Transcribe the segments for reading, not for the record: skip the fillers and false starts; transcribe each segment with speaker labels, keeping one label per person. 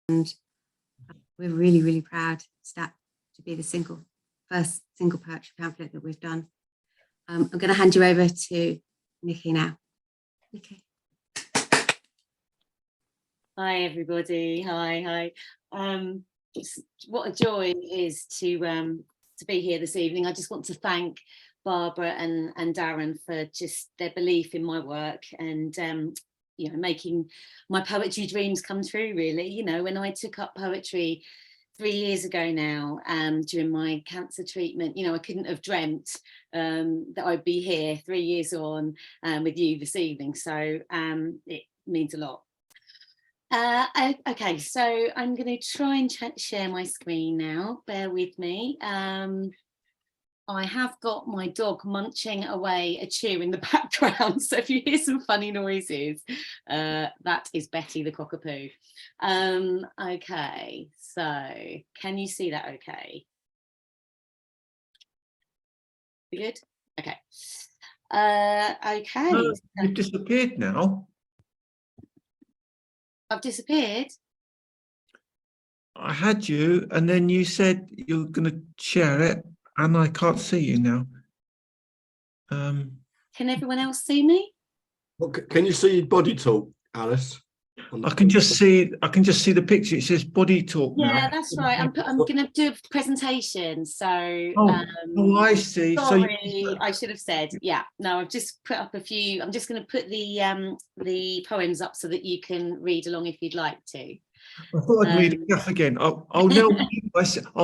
Speaker 1: we're really, really proud to be the first single poetry pamphlet that we've done. I'm going to hand you over to Niki now. Niki.
Speaker 2: Hi everybody. Hi. What a joy it is to be here this evening. I just want to thank Barbara and Darren for just their belief in my work and you know, making my poetry dreams come true, really. You know, when I took up poetry 3 years ago now, during my cancer treatment, you know, I couldn't have dreamt that I'd be here 3 years on with you this evening. So it means a lot. Okay, so I'm going to try and share my screen now. Bear with me. I have got my dog munching away a chew in the background, so if you hear some funny noises, that is Betty the cockapoo. Okay, so can you see that okay? We good? Okay. Okay.
Speaker 3: No, you've disappeared now.
Speaker 2: I've disappeared?
Speaker 3: I had you, and then you said you were going to share it, and I can't see you now.
Speaker 2: Can everyone else see me?
Speaker 4: Well, can you see body talk, Alice?
Speaker 3: I can just see the picture. It says body talk now.
Speaker 2: Yeah, that's right. I'm going to do a presentation. So
Speaker 3: oh, I see.
Speaker 2: Sorry, so I should have said. Yeah, no, I've just put up a few. I'm just going to put the poems up so that you can read along if you'd like to.
Speaker 3: I thought I'd read it again. I'll now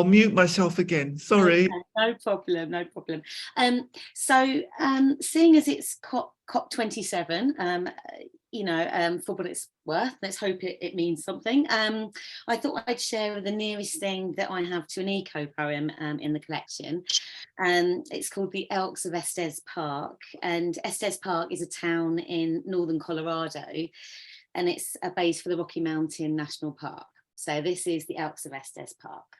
Speaker 3: mute myself again. Sorry.
Speaker 2: Okay, no problem. So seeing as it's COP27, you know, for what it's worth, let's hope it means something. I thought I'd share the nearest thing that I have to an eco poem in the collection. It's called The Elks of Estes Park, and Estes Park is a town in northern Colorado, and it's a base for the Rocky Mountain National Park. So this is The Elks of Estes Park.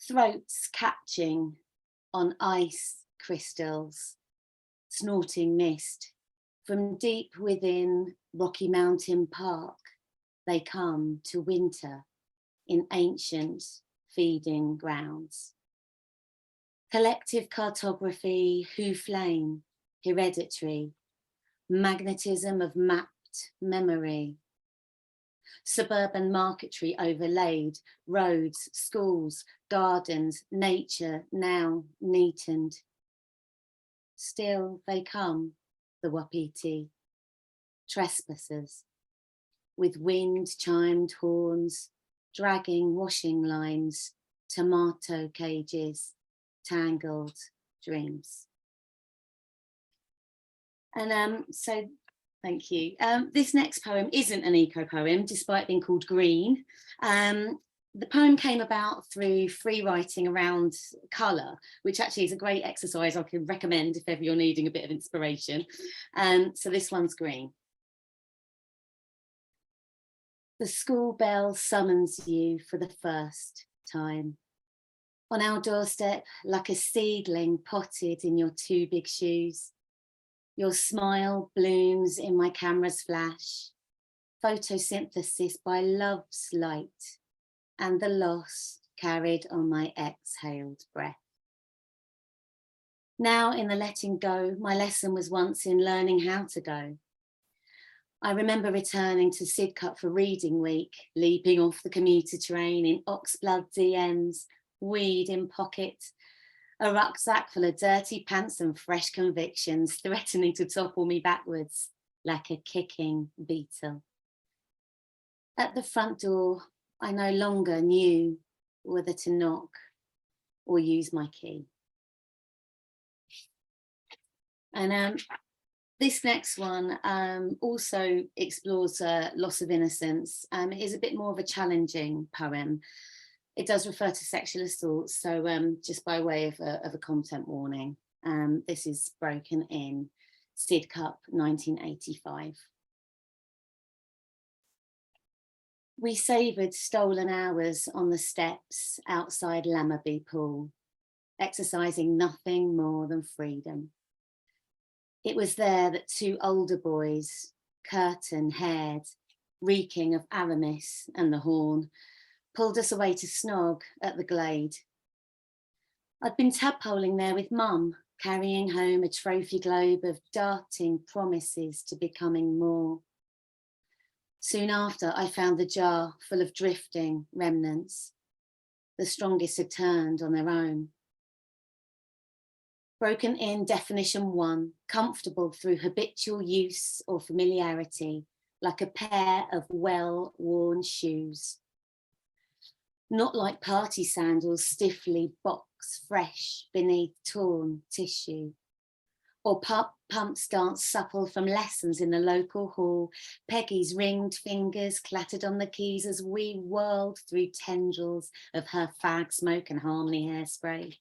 Speaker 2: Throats catching on ice crystals, snorting mist. From deep within Rocky Mountain Park, they come to winter in ancient feeding grounds. Collective cartography, who flame, hereditary, magnetism of mapped memory. Suburban marketry overlaid, roads, schools, gardens, nature now neatened. Still they come, the Wapiti, trespassers, with wind-chimed horns, dragging washing lines, tomato cages, tangled dreams. And so, thank you. This next poem isn't an eco poem, despite being called Green. The poem came about through free writing around colour, which actually is a great exercise I can recommend if ever you're needing a bit of inspiration. So this one's green. The school bell summons you for the first time. On our doorstep, like a seedling potted in your two big shoes. Your smile blooms in my camera's flash. Photosynthesis by love's light. And the loss carried on my exhaled breath. Now in the letting go, my lesson was once in learning how to go. I remember returning to Sidcup for reading week, leaping off the commuter train in oxblood DMs, weed in pocket, a rucksack full of dirty pants and fresh convictions threatening to topple me backwards like a kicking beetle. At the front door, I no longer knew whether to knock or use my key. And this next one also explores loss of innocence. It is a bit more of a challenging poem. It does refer to sexual assault, so just by way of a content warning, this is Broken In, Sidcup, 1985. We savoured stolen hours on the steps outside Lammerby Pool, exercising nothing more than freedom. It was there that two older boys, curtain-haired, reeking of Aramis and the horn, pulled us away to snog at the glade. I'd been tadpoling there with Mum, carrying home a trophy globe of darting promises to becoming more. Soon after, I found the jar full of drifting remnants. The strongest had turned on their own. Broken in definition 1, comfortable through habitual use or familiarity, like a pair of well-worn shoes. Not like party sandals stiffly box fresh beneath torn tissue. Or pumps dance supple from lessons in the local hall. Peggy's ringed fingers clattered on the keys as we whirled through tendrils of her fag smoke and harmony hairspray.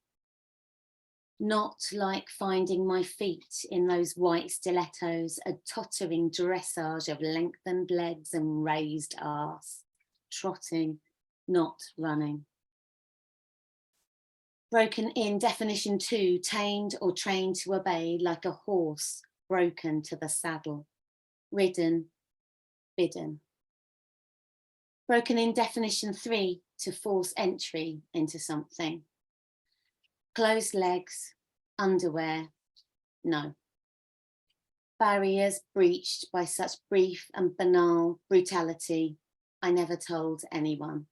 Speaker 2: Not like finding my feet in those white stilettos, a tottering dressage of lengthened legs and raised arse, trotting, not running. Broken in definition 2, tamed or trained to obey like a horse broken to the saddle, ridden, bidden. Broken in definition 3, to force entry into something. Closed legs, underwear, no. Barriers breached by such brief and banal brutality, I never told anyone.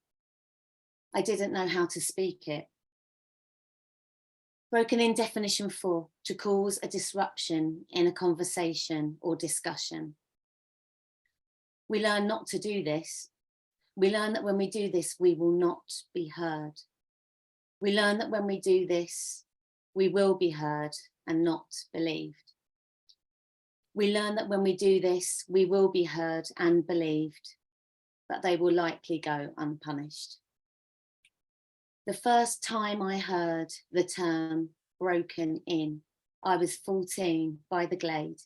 Speaker 2: I didn't know how to speak it. Broken in definition 4, to cause a disruption in a conversation or discussion. We learn not to do this. We learn that when we do this, we will not be heard. We learn that when we do this, we will be heard and not believed. We learn that when we do this, we will be heard and believed, but they will likely go unpunished. The first time I heard the term broken in, I was 14 by the glade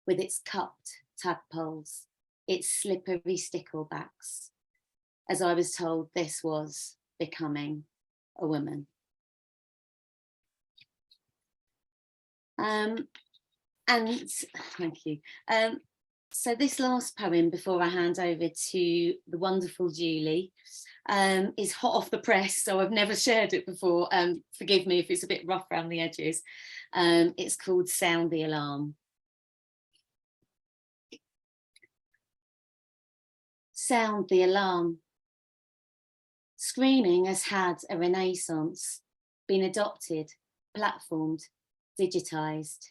Speaker 2: with its cupped tadpoles, its slippery sticklebacks, as I was told this was becoming a woman. And thank you. So this last poem, before I hand over to the wonderful Julie, is hot off the press, so I've never shared it before. Forgive me if it's a bit rough around the edges. It's called Sound the Alarm. Sound the alarm. Screaming has had a renaissance, been adopted, platformed, digitised.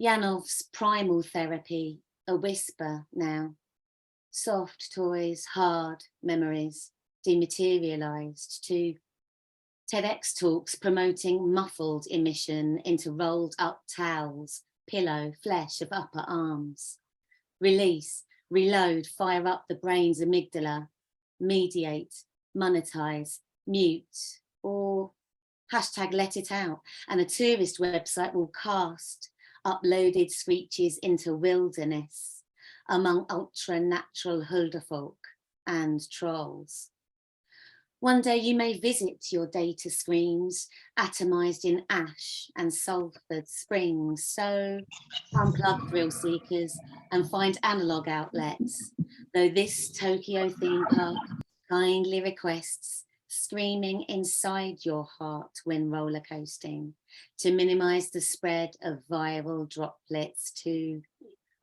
Speaker 2: Yanov's primal therapy, a whisper now. Soft toys, hard memories, dematerialised too. TEDx talks promoting muffled emission into rolled up towels, pillow, flesh of upper arms. Release, reload, fire up the brain's amygdala, mediate, monetize, mute, or hashtag let it out, and a tourist website will cast uploaded screeches into wilderness among ultra-natural hulderfolk and trolls. One day you may visit your data screens, atomised in ash and sulphured springs. So unplug thrill seekers and find analogue outlets. Though this Tokyo theme park kindly requests screaming inside your heart when roller coasting to minimise the spread of viral droplets to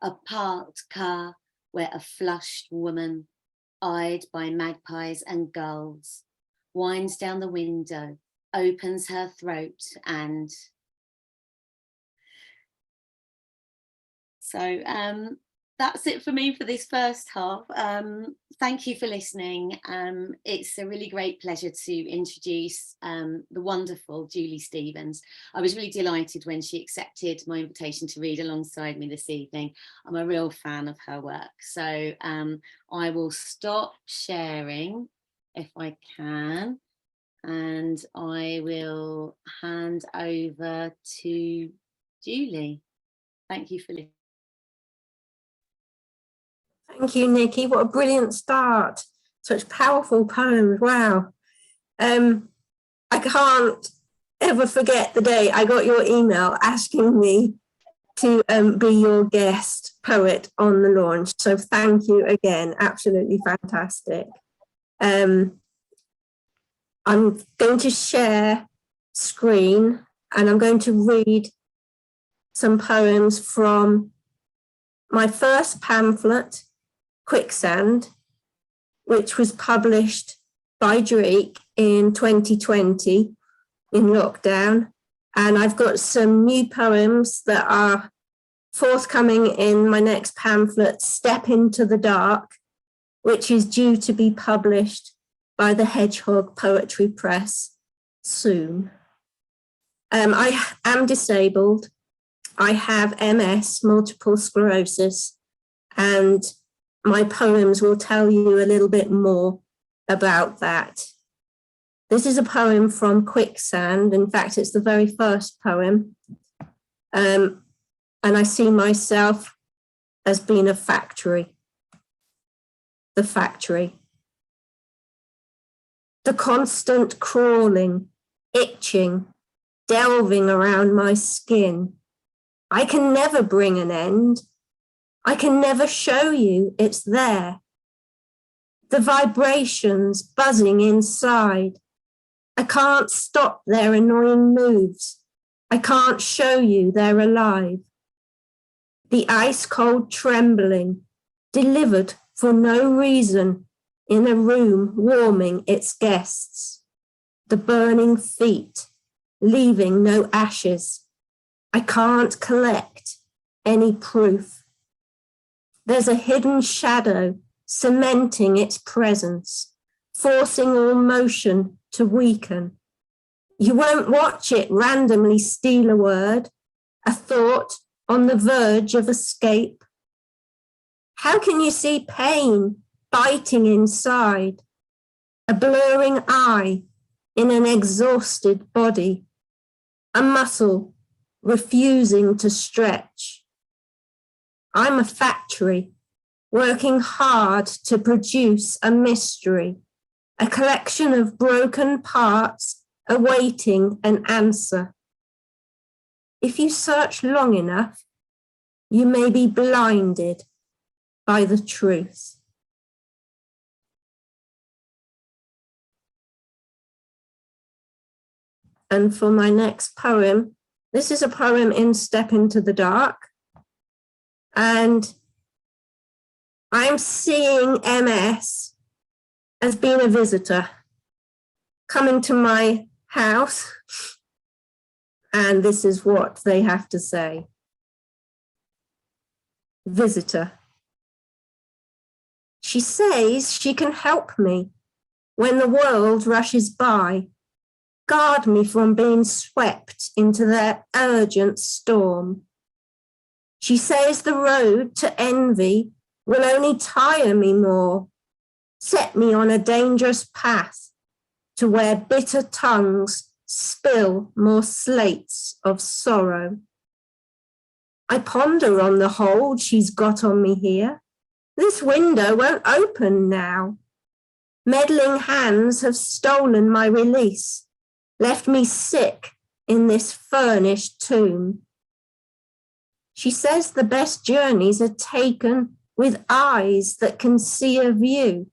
Speaker 2: a parked car where a flushed woman, eyed by magpies and gulls, winds down the window, opens her throat and... So that's it for me for this first half. Thank you for listening. It's a really great pleasure to introduce the wonderful Julie Stevens. I was really delighted when she accepted my invitation to read alongside me this evening. I'm a real fan of her work. So I will stop sharing if I can, and I will hand over to Julie. Thank you for listening.
Speaker 5: Thank you, Nikki. What a brilliant start. Such powerful poems. Wow. I can't ever forget the day I got your email asking me to be your guest. poet on the launch. So thank you again. Absolutely fantastic. I'm going to share screen and I'm going to read some poems from my first pamphlet, Quicksand, which was published by Drake in 2020 in lockdown. And I've got some new poems that are forthcoming in my next pamphlet, Step Into the Dark, which is due to be published by the Hedgehog Poetry Press soon. I am disabled. I have MS, multiple sclerosis, and my poems will tell you a little bit more about that. This is a poem from Quicksand. In fact, it's the very first poem. And I see myself as being a factory. The factory. The constant crawling, itching, delving around my skin. I can never bring an end. I can never show you it's there. The vibrations buzzing inside. I can't stop their annoying moves. I can't show you they're alive. The ice cold trembling, delivered for no reason in a room warming its guests. The burning feet, leaving no ashes. I can't collect any proof. There's a hidden shadow cementing its presence, forcing all motion to weaken. You won't watch it randomly steal a word, a thought on the verge of escape. How can you see pain biting inside, a blurring eye in an exhausted body, a muscle refusing to stretch? I'm a factory working hard to produce a mystery, a collection of broken parts awaiting an answer. If you search long enough, you may be blinded by the truth. And for my next poem, this is a poem in Step Into the Dark. And I'm seeing MS as being a visitor coming to my house. And this is what they have to say. Visitor. She says she can help me when the world rushes by, guard me from being swept into their urgent storm. She says the road to envy will only tire me more, set me on a dangerous path to where bitter tongues spill more slates of sorrow. I ponder on the hold she's got on me here. This window won't open now. Meddling hands have stolen my release, left me sick in this furnished tomb. She says the best journeys are taken with eyes that can see a view.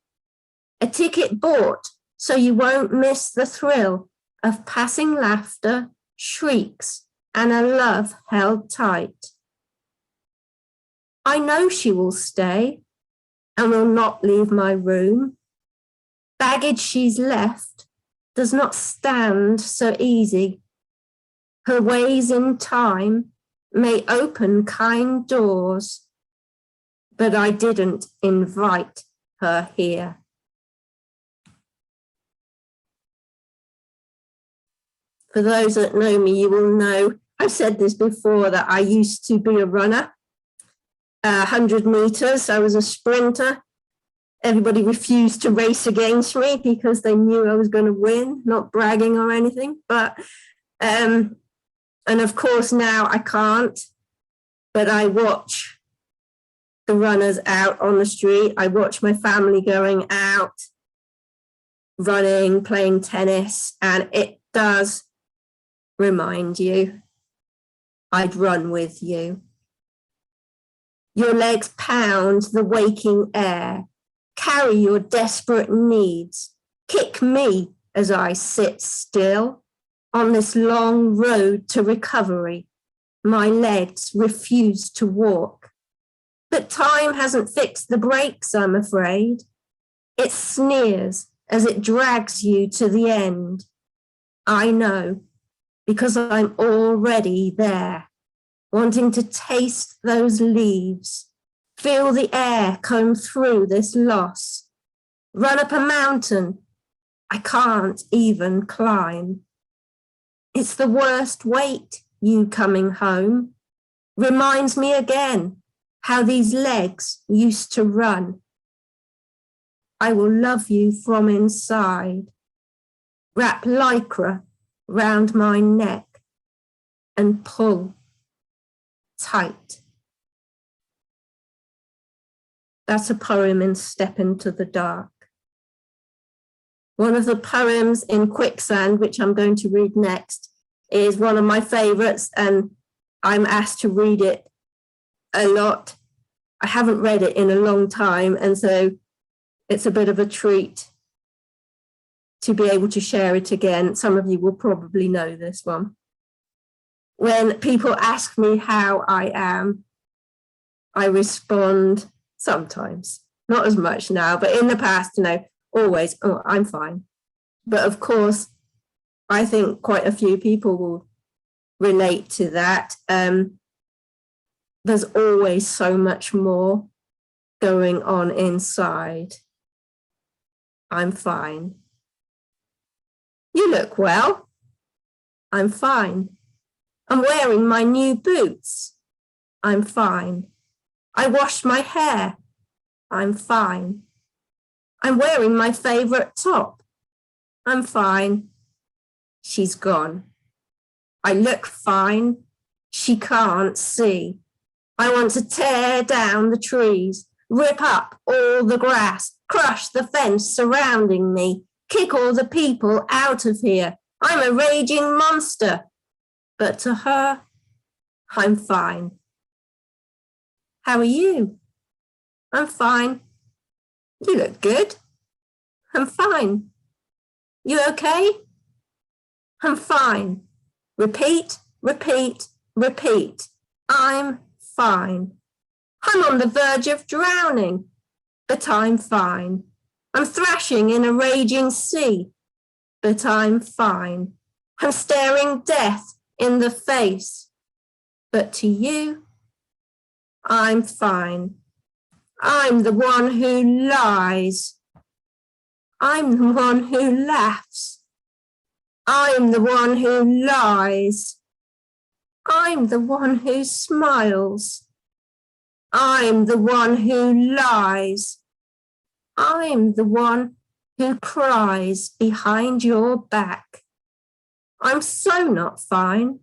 Speaker 5: A ticket bought so you won't miss the thrill of passing laughter, shrieks, and a love held tight. I know she will stay and will not leave my room. Baggage she's left does not stand so easy. Her ways in time may open kind doors, but I didn't invite her here. For those that know me, you will know, I've said this before, that I used to be a runner, 100 meters, I was a sprinter. Everybody refused to race against me because they knew I was going to win, not bragging or anything. But, and of course now I can't, but I watch the runners out on the street. I watch my family going out, running, playing tennis, and it does remind you, I'd run with you. Your legs pound the waking air, carry your desperate needs, kick me as I sit still on this long road to recovery. My legs refuse to walk. But time hasn't fixed the brakes, I'm afraid. It sneers as it drags you to the end. I know, because I'm already there, wanting to taste those leaves, feel the air comb through this loss, run up a mountain I can't even climb. It's the worst weight, you coming home, reminds me again how these legs used to run. I will love you from inside, wrap lycra round my neck and pull tight. That's a poem in Step Into the Dark. One of the poems in Quicksand, which I'm going to read next, is one of my favorites, and I'm asked to read it a lot. I haven't read it in a long time, and so it's a bit of a treat to be able to share it again. Some of you will probably know this one. When people ask me how I am, I respond sometimes, not as much now, but in the past, always, oh, I'm fine. But of course, I think quite a few people will relate to that. There's always so much more going on inside. I'm fine. You look well. I'm fine. I'm wearing my new boots. I'm fine. I washed my hair. I'm fine. I'm wearing my favorite top. I'm fine. She's gone. I look fine. She can't see. I want to tear down the trees, rip up all the grass, crush the fence surrounding me, kick all the people out of here. I'm a raging monster. But to her, I'm fine. How are you? I'm fine. You look good. I'm fine. You okay? I'm fine. Repeat, repeat, repeat. I'm fine. I'm on the verge of drowning, but I'm fine. I'm thrashing in a raging sea, but I'm fine. I'm staring death in the face, but to you, I'm fine. I'm the one who lies. I'm the one who laughs. I'm the one who lies. I'm the one who smiles. I'm the one who lies. I'm the one who cries behind your back. I'm so not fine.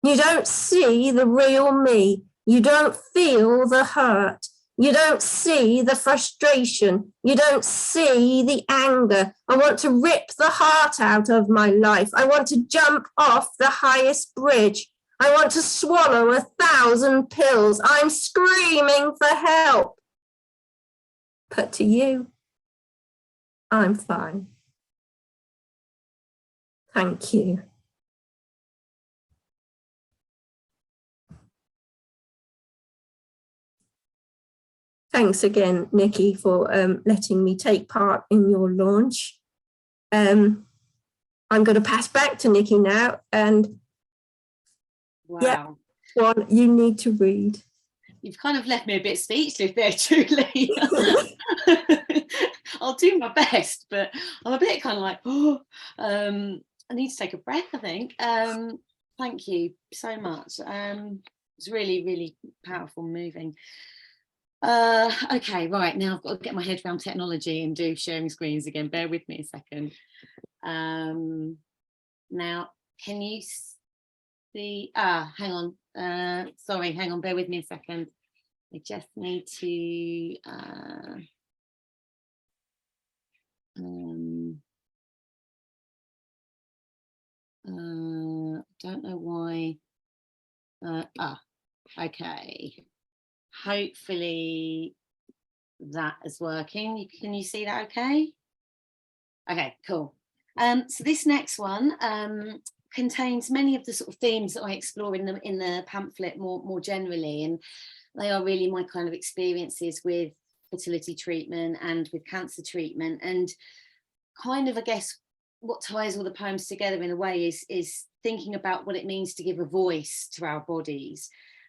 Speaker 5: You don't see the real me. You don't feel the hurt. You don't see the frustration. You don't see the anger. I want to rip the heart out of my life. I want to jump off the highest bridge. I want to swallow 1,000 pills. I'm screaming for help. But to you, I'm fine. Thank you. Thanks again, Niki, for letting me take part in your launch. I'm going to pass back to Niki now, and
Speaker 2: Wow.
Speaker 5: yeah, one you need to read.
Speaker 2: You've kind of left me a bit speechless there, Julie. I'll do my best, but I'm a bit kind of like, oh, I need to take a breath, I think. Thank you so much. It's really, really powerful, moving. Okay, right, now I've got to get my head around technology and do sharing screens again. Bear with me a second. Now, can you see? Hang on. Sorry, hang on, bear with me a second. I just need to don't know why. Okay. hopefully that is working. Can you see that okay? Okay, cool. So this next one contains many of the sort of themes that I explore in the pamphlet more generally, and they are really my kind of experiences with fertility treatment and with cancer treatment, and kind of, I guess, what ties all the poems together in a way is thinking about what it means to give a voice to our bodies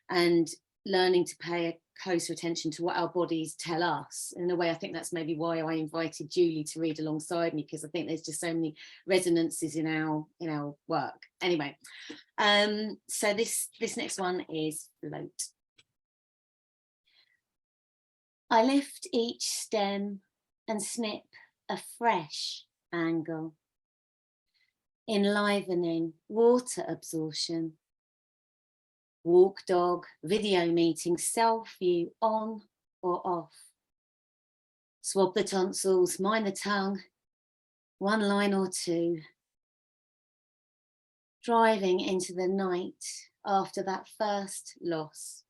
Speaker 2: and learning to pay a closer attention to what our bodies tell us. In a way, I think that's maybe why I invited Julie to read alongside me, because I think there's just so many resonances in our work. Anyway, so this next one is Float. I lift each stem and snip a fresh angle, enlivening water absorption. Walk dog, video meeting, self-view on or off. Swab the tonsils, mind the tongue, one line or two. Driving into the night after that first loss.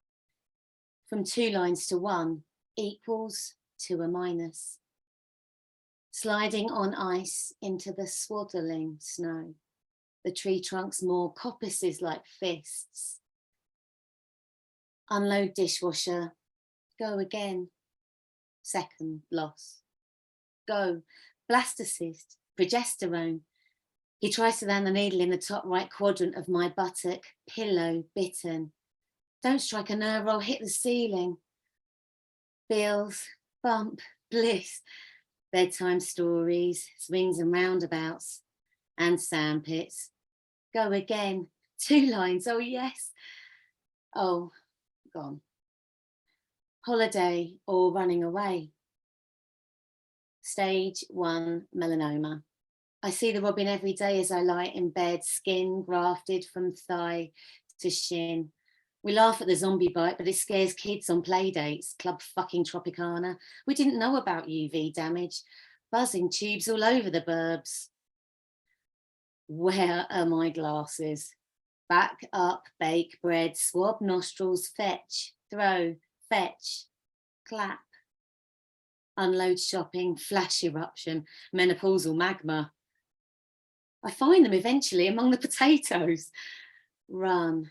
Speaker 2: From 2 lines to 1 equals to a minus. Sliding on ice into the swaddling snow. The tree trunks more coppices like fists. Unload dishwasher, go again, second loss. Go, blastocyst, progesterone. He tries to land the needle in the top right quadrant of my buttock, pillow bitten. Don't strike a nerve, I'll hit the ceiling. Feels, bump, bliss. Bedtime stories, swings and roundabouts, and sandpits. Go again, 2 lines, oh yes. Oh, gone. Holiday or running away. Stage 1 melanoma. I see the robin every day as I lie in bed, skin grafted from thigh to shin. We laugh at the zombie bite, but it scares kids on play dates. Club fucking Tropicana. We didn't know about UV damage. Buzzing tubes all over the burbs. Where are my glasses? Back up, bake bread, swab nostrils, fetch, throw, fetch, clap. Unload shopping, flash eruption, menopausal magma. I find them eventually among the potatoes. Run,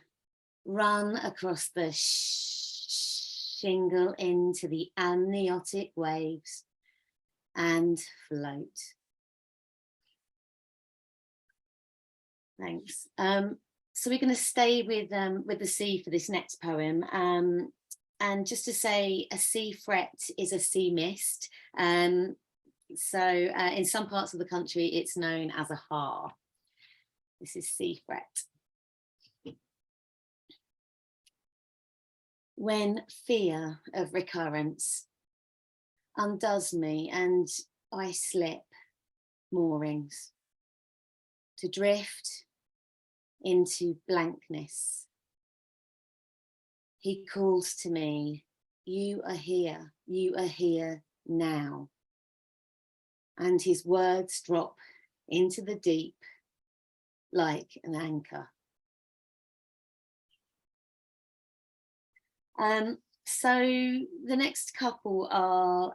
Speaker 2: run across the shingle into the amniotic waves and float. Thanks. So we're going to stay with the sea for this next poem. And just to say, a sea fret is a sea mist. So in some parts of the country, it's known as a har. This is sea fret. When fear of recurrence undoes me and I slip moorings to drift into blankness. He calls to me, you are here now. And his words drop into the deep like an anchor. So the next couple are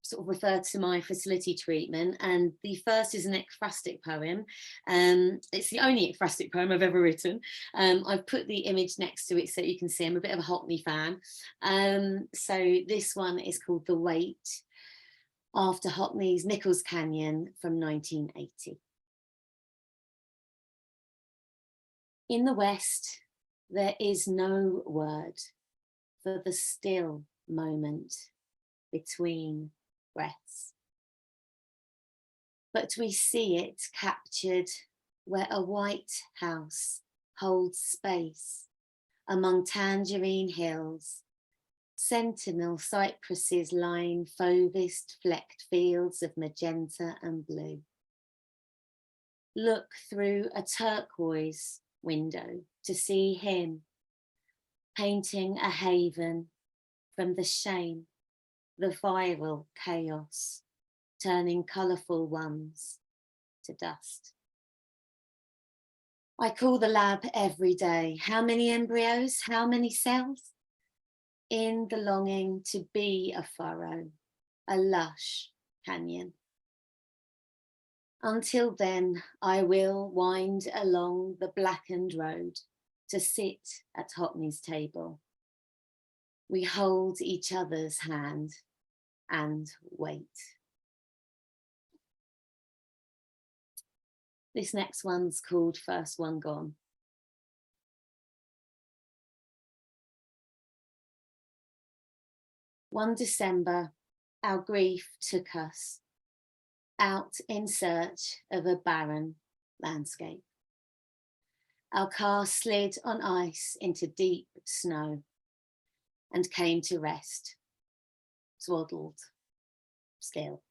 Speaker 2: sort of referred to my fertility treatment, and the first is an ekphrastic poem. It's the only ekphrastic poem I've ever written. I've put the image next to it so you can see I'm a bit of a Hockney fan. So this one is called The Wait, after Hockney's Nichols Canyon from 1980. In the West, there is no word for the still moment between breaths. But we see it captured where a white house holds space among tangerine hills. Sentinel cypresses line fauvist flecked fields of magenta and blue. Look through a turquoise window to see him painting a haven from the shame, the viral chaos, turning colourful ones to dust. I call the lab every day. How many embryos? How many cells? in the longing to be a furrow, a lush canyon. Until then, I will wind along the blackened road to sit at Hockney's table. We hold each other's hand and wait. This next one's called First One Gone. One December, our grief took us out in search of a barren landscape. Our car slid on ice into deep snow and came to rest, swaddled, still.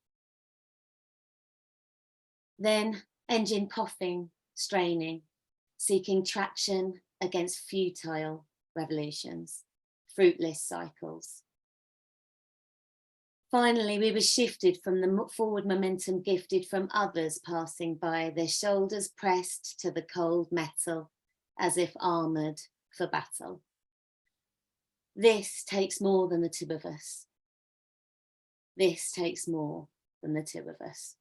Speaker 2: Then engine coughing, straining, seeking traction against futile revolutions, fruitless cycles. Finally, we were shifted from the forward momentum gifted from others passing by, their shoulders pressed to the cold metal as if armoured for battle. This takes more than the two of us. This takes more than the two of us.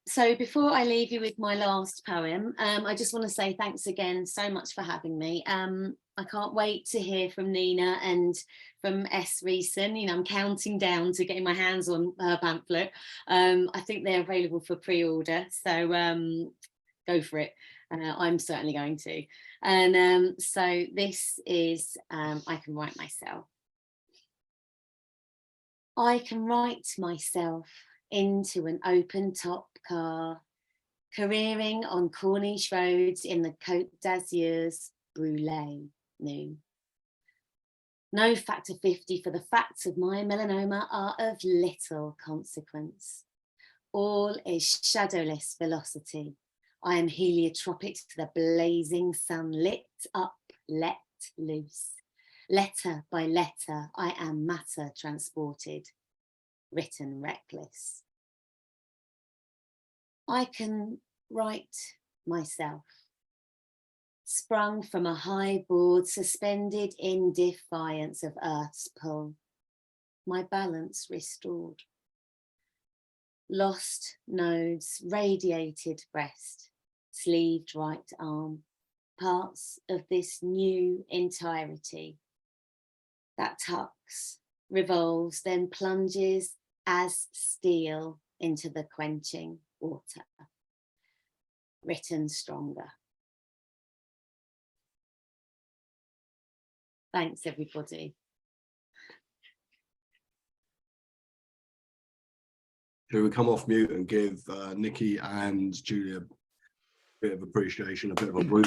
Speaker 2: So before I leave you with my last poem, I just want to say thanks again so much for having me. I can't wait to hear from Nina and from Reeson. You know, I'm counting down to getting my hands on her pamphlet. I think they're available for pre-order, so go for it. I'm certainly going to. And so this is I Can Write Myself. I can write myself into an open-top car, careering on Corniche roads in the Côte d'Azur's brulee noon. No factor 50, for the facts of my melanoma are of little consequence. All is shadowless velocity. I am heliotropic to the blazing sun, lit up, let loose. Letter by letter, I am matter transported, written reckless. I can write myself, sprung from a high board, suspended in defiance of Earth's pull, my balance restored. Lost nodes, radiated breast, sleeved right arm, parts of this new entirety that tucks, revolves, then plunges as steel into the quenching water, written stronger. Thanks, everybody.
Speaker 4: Shall we come off mute and give Niki and Julia a bit of appreciation, a bit of a woo?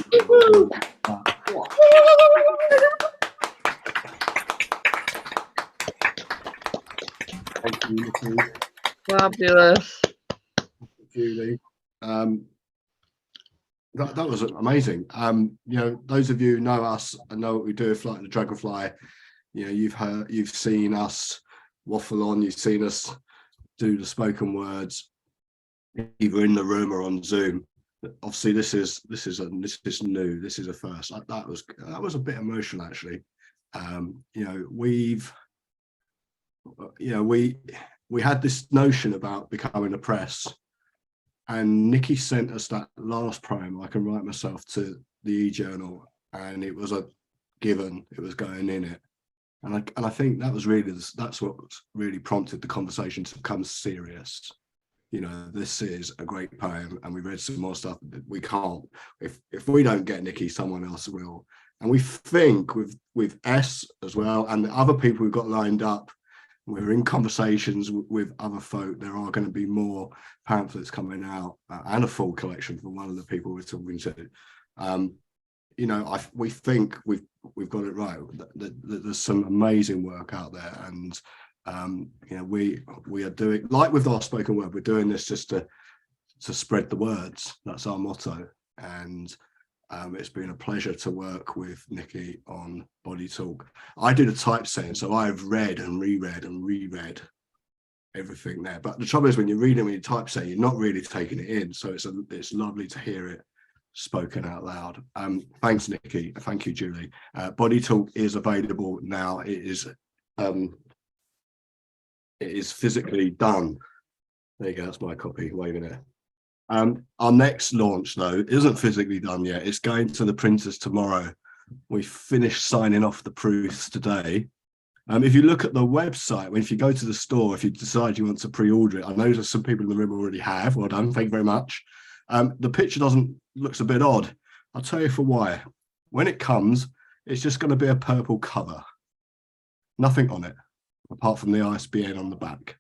Speaker 4: Thank you, Niki.
Speaker 6: Fabulous.
Speaker 4: Julie. That was amazing. You know, those of you who know us and know what we do, like the Dragonfly, you know, you've seen us waffle on, you've seen us do the spoken words, either in the room or on Zoom. Obviously, this is new. This is a first. That was a bit emotional, actually. You know, we had this notion about becoming a press. And Niki sent us that last poem, I Can Write Myself, to the e-journal, and it was a given, it was going in it. And I think that's what really prompted the conversation to become serious. You know, this is a great poem, and we read some more stuff. We can't, if we don't get Niki, someone else will. And we think with S as well, and the other people we've got lined up, we're in conversations with other folk. There are going to be more pamphlets coming out and a full collection from one of the people we're talking to. You know, we think we've got it right. There's some amazing work out there, and you know, we are doing, like with our spoken word, we're doing this just to spread the words. That's our motto, and it's been a pleasure to work with Niki on Body Talk. I do the typesetting, so I've read and reread everything there. But the trouble is, when you're reading, when you typeset, you're not really taking it in. So it's lovely to hear it spoken out loud. Thanks, Nikki. Thank you, Julie. Body Talk is available now. It is physically done. There you go. That's my copy waving it. Our next launch, though, isn't physically done yet. It's going to the printers tomorrow. We finished signing off the proofs today. If you look at the website, if you go to the store, if you decide you want to pre-order it, I know there's some people in the room already have. Well done. Thank you very much. The picture looks a bit odd. I'll tell you for why. When it comes, it's just going to be a purple cover. Nothing on it, apart from the ISBN on the back.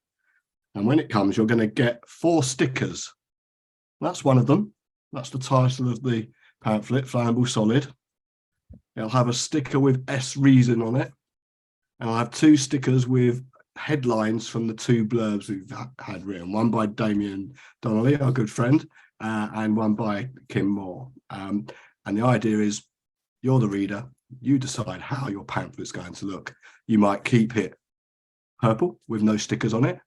Speaker 4: And when it comes, you're going to get 4 stickers. That's one of them. That's the title of the pamphlet, Flammable Solid. It'll have a sticker with Reeson on it. And I'll have 2 stickers with headlines from the 2 blurbs we've had written. One by Damien Donnelly, our good friend, and one by Kim Moore. And the idea is you're the reader. You decide how your pamphlet's going to look. You might keep it purple with no stickers on it,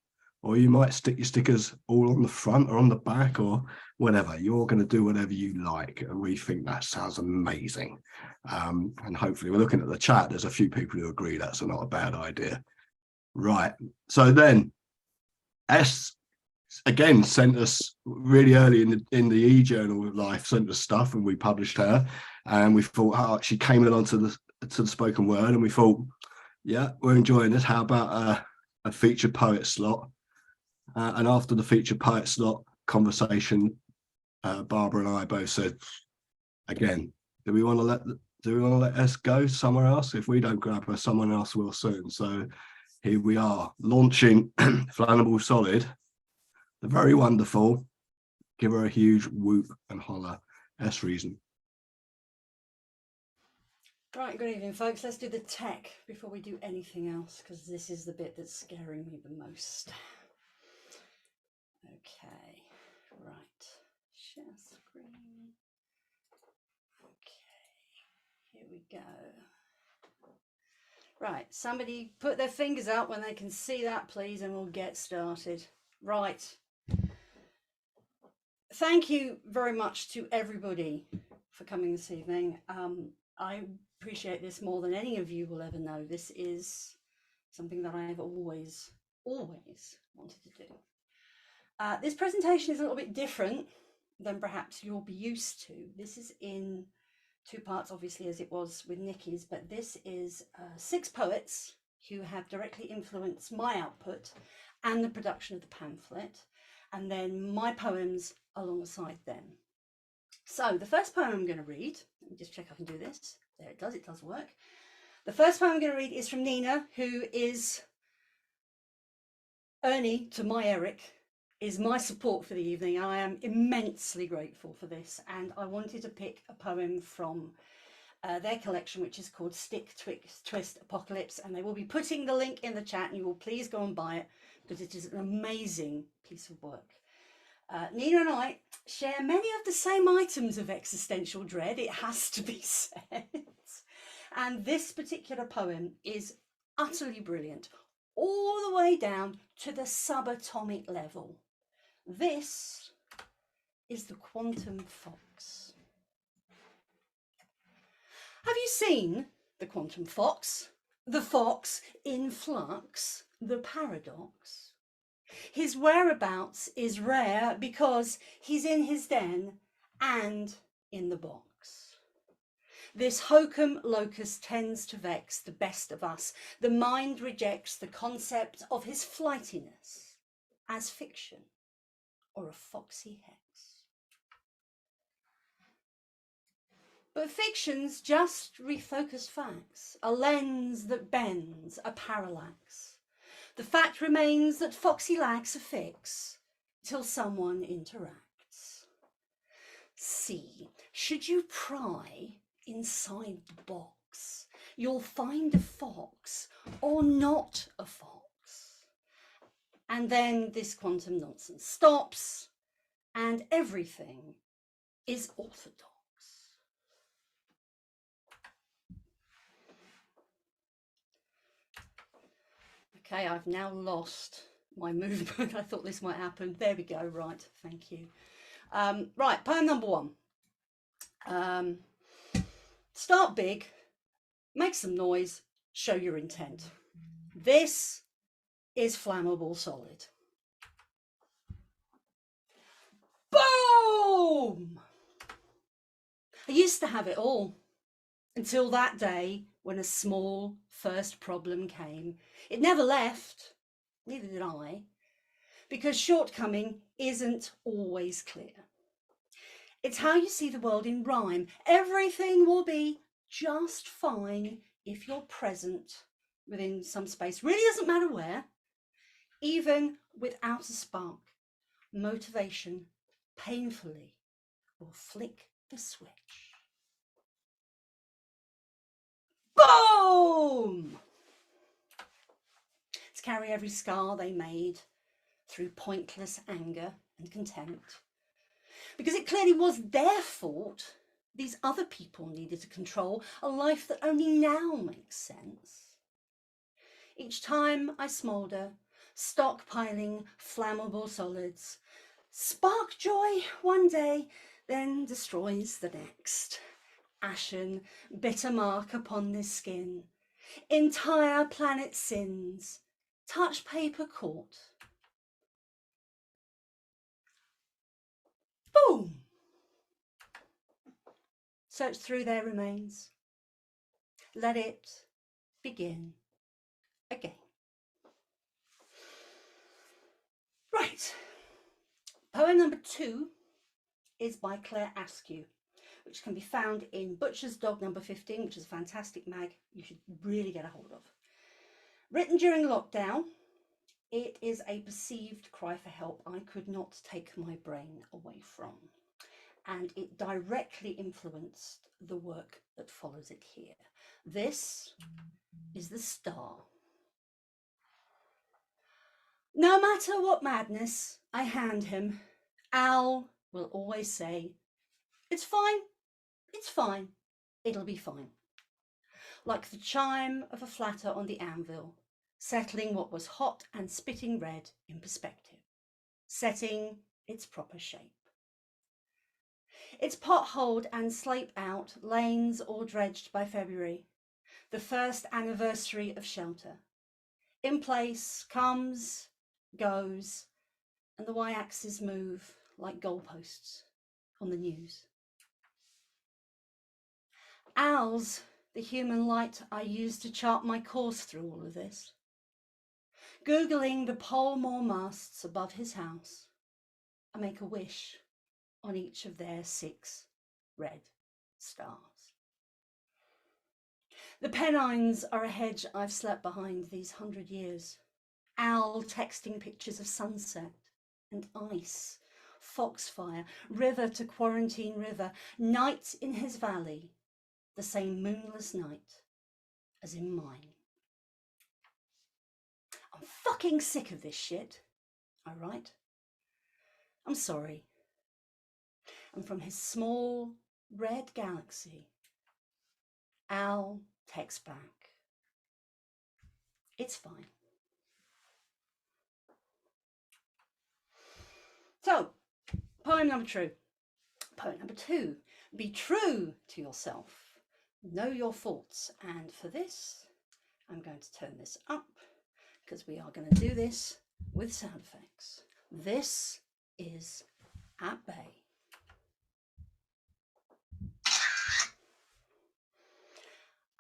Speaker 4: or you might stick your stickers all on the front or on the back or whatever. You're going to do whatever you like. And we think that sounds amazing. And hopefully we're looking at the chat. There's a few people who agree that's not a bad idea. Right. So then S again sent us really early in the e-journal of life, sent us stuff, and we published her. And we thought, oh, she came along to the spoken word, and we thought, yeah, we're enjoying this. How about a featured poet slot? And after the featured poet slot conversation, Barbara and I both said, again, do we want to let S go somewhere else? If we don't grab her, someone else will soon. So here we are launching Flammable Solid, the very wonderful. Give her a huge whoop and holler, S Reeson.
Speaker 7: Right, good evening, folks. Let's do the tech before we do anything else, because this is the bit that's scaring me the most. Okay, right. Share screen. Okay, here we go. Right, somebody put their fingers out when they can see that, please, and we'll get started. Right. Thank you very much to everybody for coming this evening. I appreciate this more than any of you will ever know. This is something that I have always wanted to do. This presentation is a little bit different than perhaps you'll be used to. This is in 2 parts, obviously, as it was with Niki's, but this is 6 poets who have directly influenced my output and the production of the pamphlet, and then my poems alongside them. So the first poem I'm going to read, let me just check I can do this. There it does work. The first poem I'm going to read is from Nina, who is Ernie to my Eric, is my support for the evening. And I am immensely grateful for this. And I wanted to pick a poem from their collection, which is called Stick, Twist, Apocalypse. And they will be putting the link in the chat, and you will please go and buy it, because it is an amazing piece of work. Nina and I share many of the same items of existential dread, it has to be said. And this particular poem is utterly brilliant, all the way down to the subatomic level. This is the Quantum Fox. Have you seen the Quantum Fox? The fox in flux, the paradox? His whereabouts is rare because he's in his den and in the box. This hokum locus tends to vex the best of us. The mind rejects the concept of his flightiness as fiction or a foxy hex. But fiction's just refocused facts, a lens that bends, a parallax. The fact remains that Foxy lacks a fix till someone interacts. See, should you pry inside the box, you'll find a fox or not a fox. And then this quantum nonsense stops and everything is orthodox. Okay, I've now lost my movement. I thought this might happen. There we go. Right, thank you. Right, poem number 1. Start big, make some noise, show your intent. This is flammable solid. Boom! I used to have it all until that day when a small first problem came. It never left, neither did I, because shortcoming isn't always clear. It's how you see the world in rhyme. Everything will be just fine if you're present within some space. Really doesn't matter where, even without a spark. Motivation painfully will flick the switch. Boom! To carry every scar they made through pointless anger and contempt. Because it clearly was their fault. These other people needed to control a life that only now makes sense. Each time I smoulder, stockpiling flammable solids, spark joy one day, then destroys the next. Ashen, bitter mark upon this skin. Entire planet sins. Touch paper caught. Boom! Search through their remains. Let it begin again. Right. Poem number 2 is by Claire Askew, which can be found in Butcher's Dog number 15, which is a fantastic mag you should really get a hold of. Written during lockdown, it is a perceived cry for help I could not take my brain away from. And it directly influenced the work that follows it here. This is the star. No matter what madness I hand him, Al will always say, it's fine, it'll be fine. Like the chime of a flatter on the anvil, settling what was hot and spitting red in perspective, setting its proper shape. It's potholed and slape out, lanes all dredged by February, the first anniversary of shelter. In place, comes, goes, and the y-axis move like goalposts on the news. Al's the human light I use to chart my course through all of this. Googling the Polmore masts above his house, I make a wish on each of their 6 red stars. The Pennines are a hedge I've slept behind these 100 years. Al texting pictures of sunset and ice, foxfire, river to quarantine river, night in his valley, the same moonless night as in mine. I'm fucking sick of this shit, I write. I'm sorry. And from his small red galaxy, Al texts back, it's fine. So, poem number 2. Poem number 2. Be true to yourself. Know your faults. And for this, I'm going to turn this up because we are going to do this with sound effects. This is At Bay.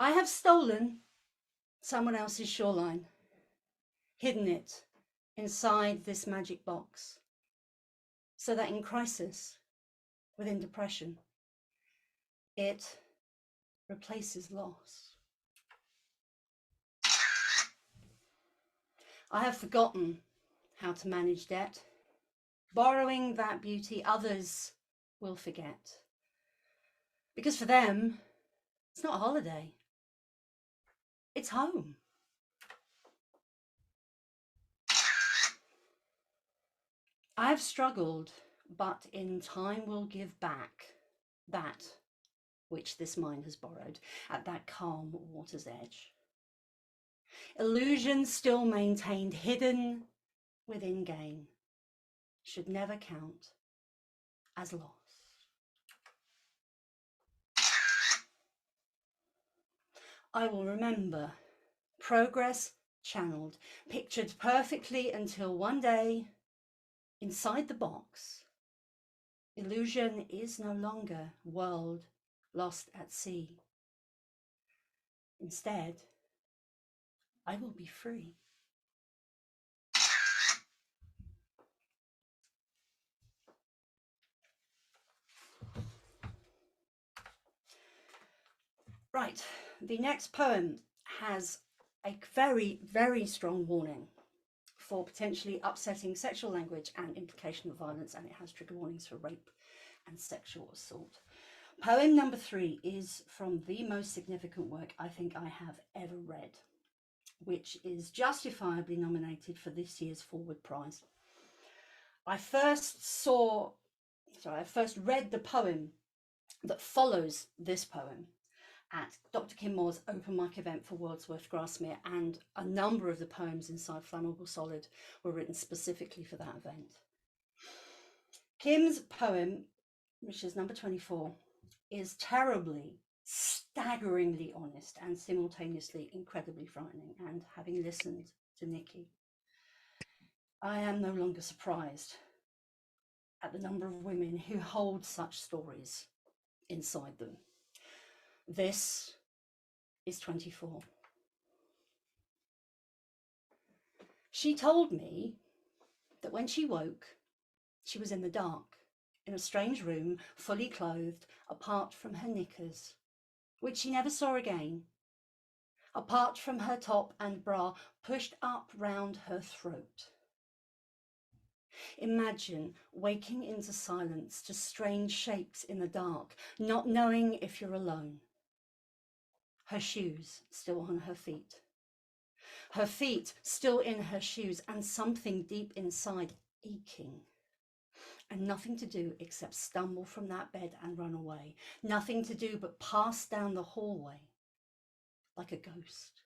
Speaker 7: I have stolen someone else's shoreline, hidden it inside this magic box, so that in crisis, within depression, it replaces loss. I have forgotten how to manage debt, borrowing that beauty others will forget. Because for them, it's not a holiday, it's home. I have struggled, but in time will give back that which this mind has borrowed at that calm water's edge. Illusion still maintained, hidden within gain, should never count as loss. I will remember. Progress channeled, pictured perfectly until one day, inside the box, illusion is no longer world lost at sea. Instead, I will be free. Right, the next poem has a very, very strong warning for potentially upsetting sexual language and implication of violence, and it has trigger warnings for rape and sexual assault. Poem number 3 is from the most significant work I think I have ever read, which is justifiably nominated for this year's Forward Prize. I first read the poem that follows this poem at Dr. Kim Moore's open mic event for Wordsworth Grasmere, and a number of the poems inside Flammable Solid were written specifically for that event. Kim's poem, which is number 24, is terribly, staggeringly honest and simultaneously incredibly frightening. And having listened to Niki, I am no longer surprised at the number of women who hold such stories inside them. This is 24. She told me that when she woke, she was in the dark, in a strange room, fully clothed, apart from her knickers, which she never saw again, apart from her top and bra pushed up round her throat. Imagine waking into silence to strange shapes in the dark, not knowing if you're alone. Her shoes still on her feet. Her feet still in her shoes, and something deep inside aching. And nothing to do except stumble from that bed and run away. Nothing to do but pass down the hallway like a ghost.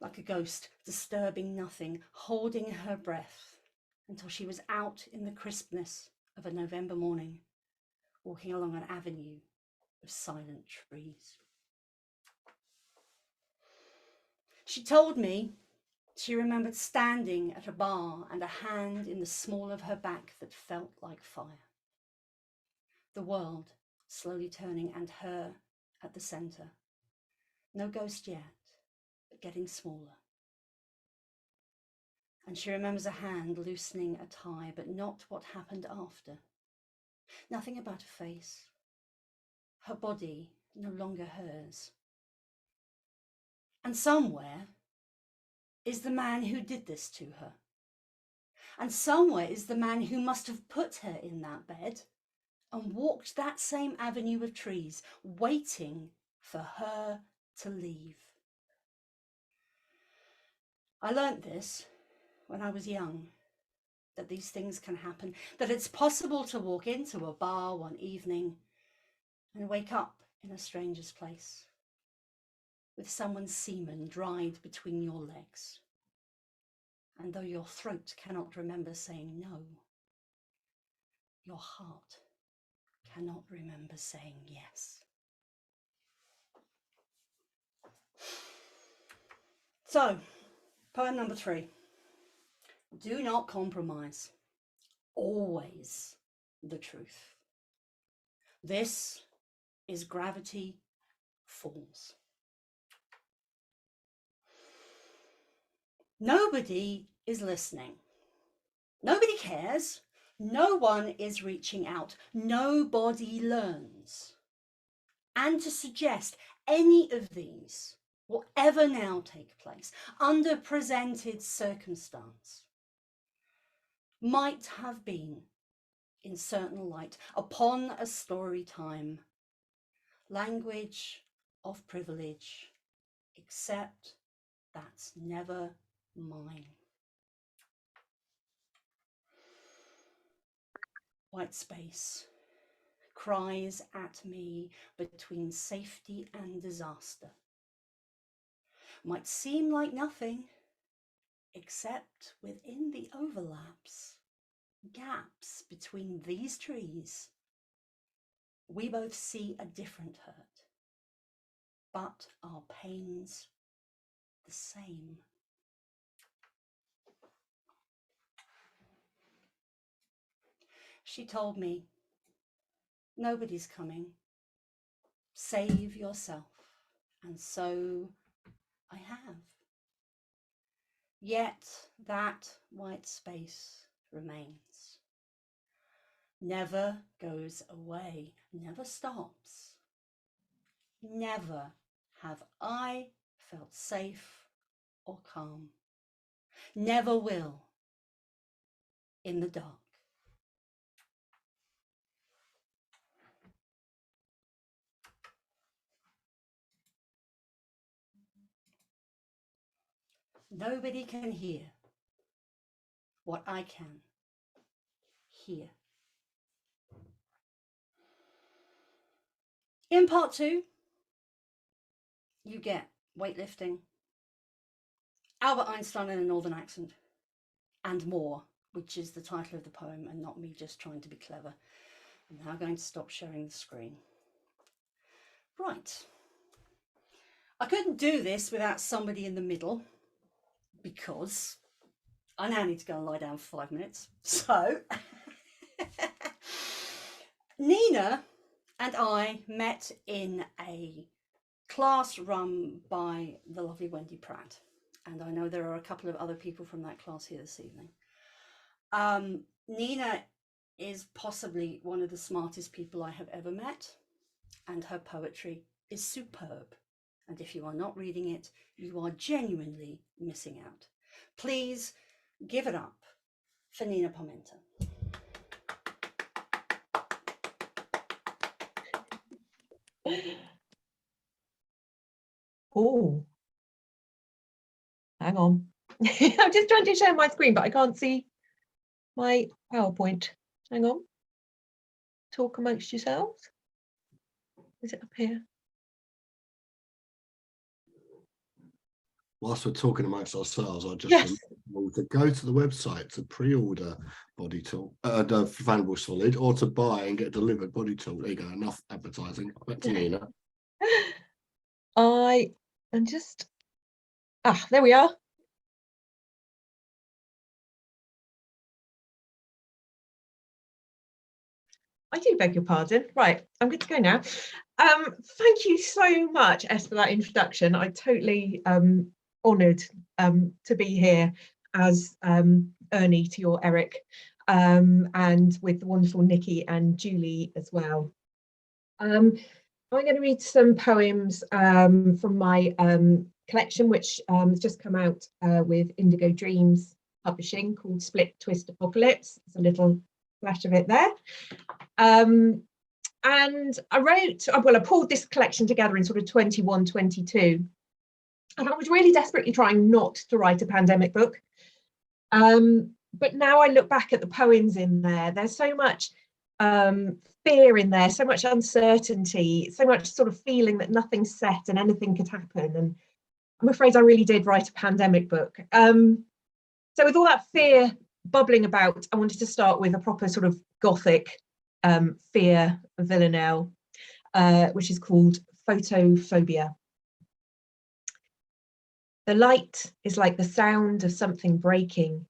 Speaker 7: Like a ghost, disturbing nothing, holding her breath until she was out in the crispness of a November morning, walking along an avenue of silent trees. She told me she remembered standing at a bar and a hand in the small of her back that felt like fire. The world slowly turning and her at the centre. No ghost yet, but getting smaller. And she remembers a hand loosening a tie, but not what happened after. Nothing about a face. Her body no longer hers. And somewhere is the man who did this to her. And somewhere is the man who must have put her in that bed and walked that same avenue of trees, waiting for her to leave. I learnt this when I was young, that these things can happen, that it's possible to walk into a bar one evening and wake up in a stranger's place with someone's semen dried between your legs. And though your throat cannot remember saying no, your heart cannot remember saying yes. So, poem number 3. Do not compromise. Always the truth. This is Gravity Falls. Nobody is listening. Nobody cares. No one is reaching out. Nobody learns. And to suggest any of these will ever now take place under presented circumstance might have been, in certain light, upon a story time, language of privilege, except that's never mine. White space cries at me between safety and disaster. Might seem like nothing, except within the overlaps, gaps between these trees, we both see a different hurt. but our pains the same. She told me, nobody's coming. Save yourself. And so I have. Yet that white space remains. Never goes away, never stops. Never have I felt safe or calm. Never will in the dark. Nobody can hear what I can hear. In part 2, you get weightlifting, Albert Einstein in a northern accent, and more, which is the title of the poem and not me just trying to be clever. I'm now going to stop sharing the screen. Right. I couldn't do this without somebody in the middle because I now need to go and lie down for 5 minutes. So Nina and I met in a class run by the lovely Wendy Pratt. And I know there are a couple of other people from that class here this evening. Nina is possibly one of the smartest people I have ever met, and her poetry is superb. And if you are not reading it, you are genuinely missing out. Please give it up for Nina Parmenter.
Speaker 8: Oh, hang on. I'm just trying to share my screen, but I can't see my PowerPoint. Hang on. Talk amongst yourselves. Is it up here?
Speaker 4: Whilst we're talking amongst ourselves, I just
Speaker 8: Yes.
Speaker 4: want to go to the website to pre-order Body Tool, the Flammable Solid, or to buy and get delivered Body Tool. There you go, enough advertising. Back to Nina.
Speaker 8: I am just, there we are. I do beg your pardon. Right, I'm good to go now. Thank you so much, Es, for that introduction. I'm totally honoured to be here as Ernie to your Eric, and with the wonderful Nikki and Julie as well. I'm going to read some poems from my collection, which has just come out with Indigo Dreams Publishing, called Split Twist Apocalypse. There's a little flash of it there. And I pulled this collection together in sort of 21, 22. And I was really desperately trying not to write a pandemic book. But now I look back at the poems in there, there's so much fear in there, so much uncertainty, so much sort of feeling that nothing's set and anything could happen. And I'm afraid I really did write a pandemic book. So with all that fear bubbling about, I wanted to start with a proper sort of gothic fear villanelle, which is called Photophobia. The light is like the sound of something breaking.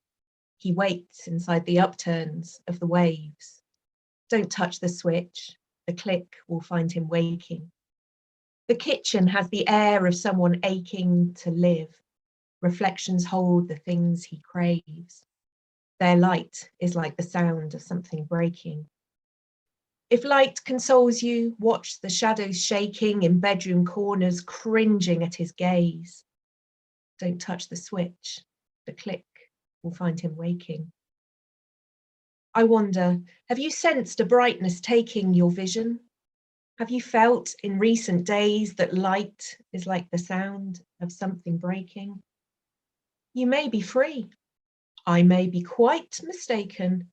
Speaker 8: He waits inside the upturns of the waves. Don't touch the switch, the click will find him waking. The kitchen has the air of someone aching to live. Reflections hold the things he craves. Their light is like the sound of something breaking. If light consoles you, watch the shadows shaking in bedroom corners, cringing at his gaze. Don't touch the switch, the click will find him waking. I wonder, have you sensed a brightness taking your vision? Have you felt in recent days that light is like the sound of something breaking? You may be free. I may be quite mistaken.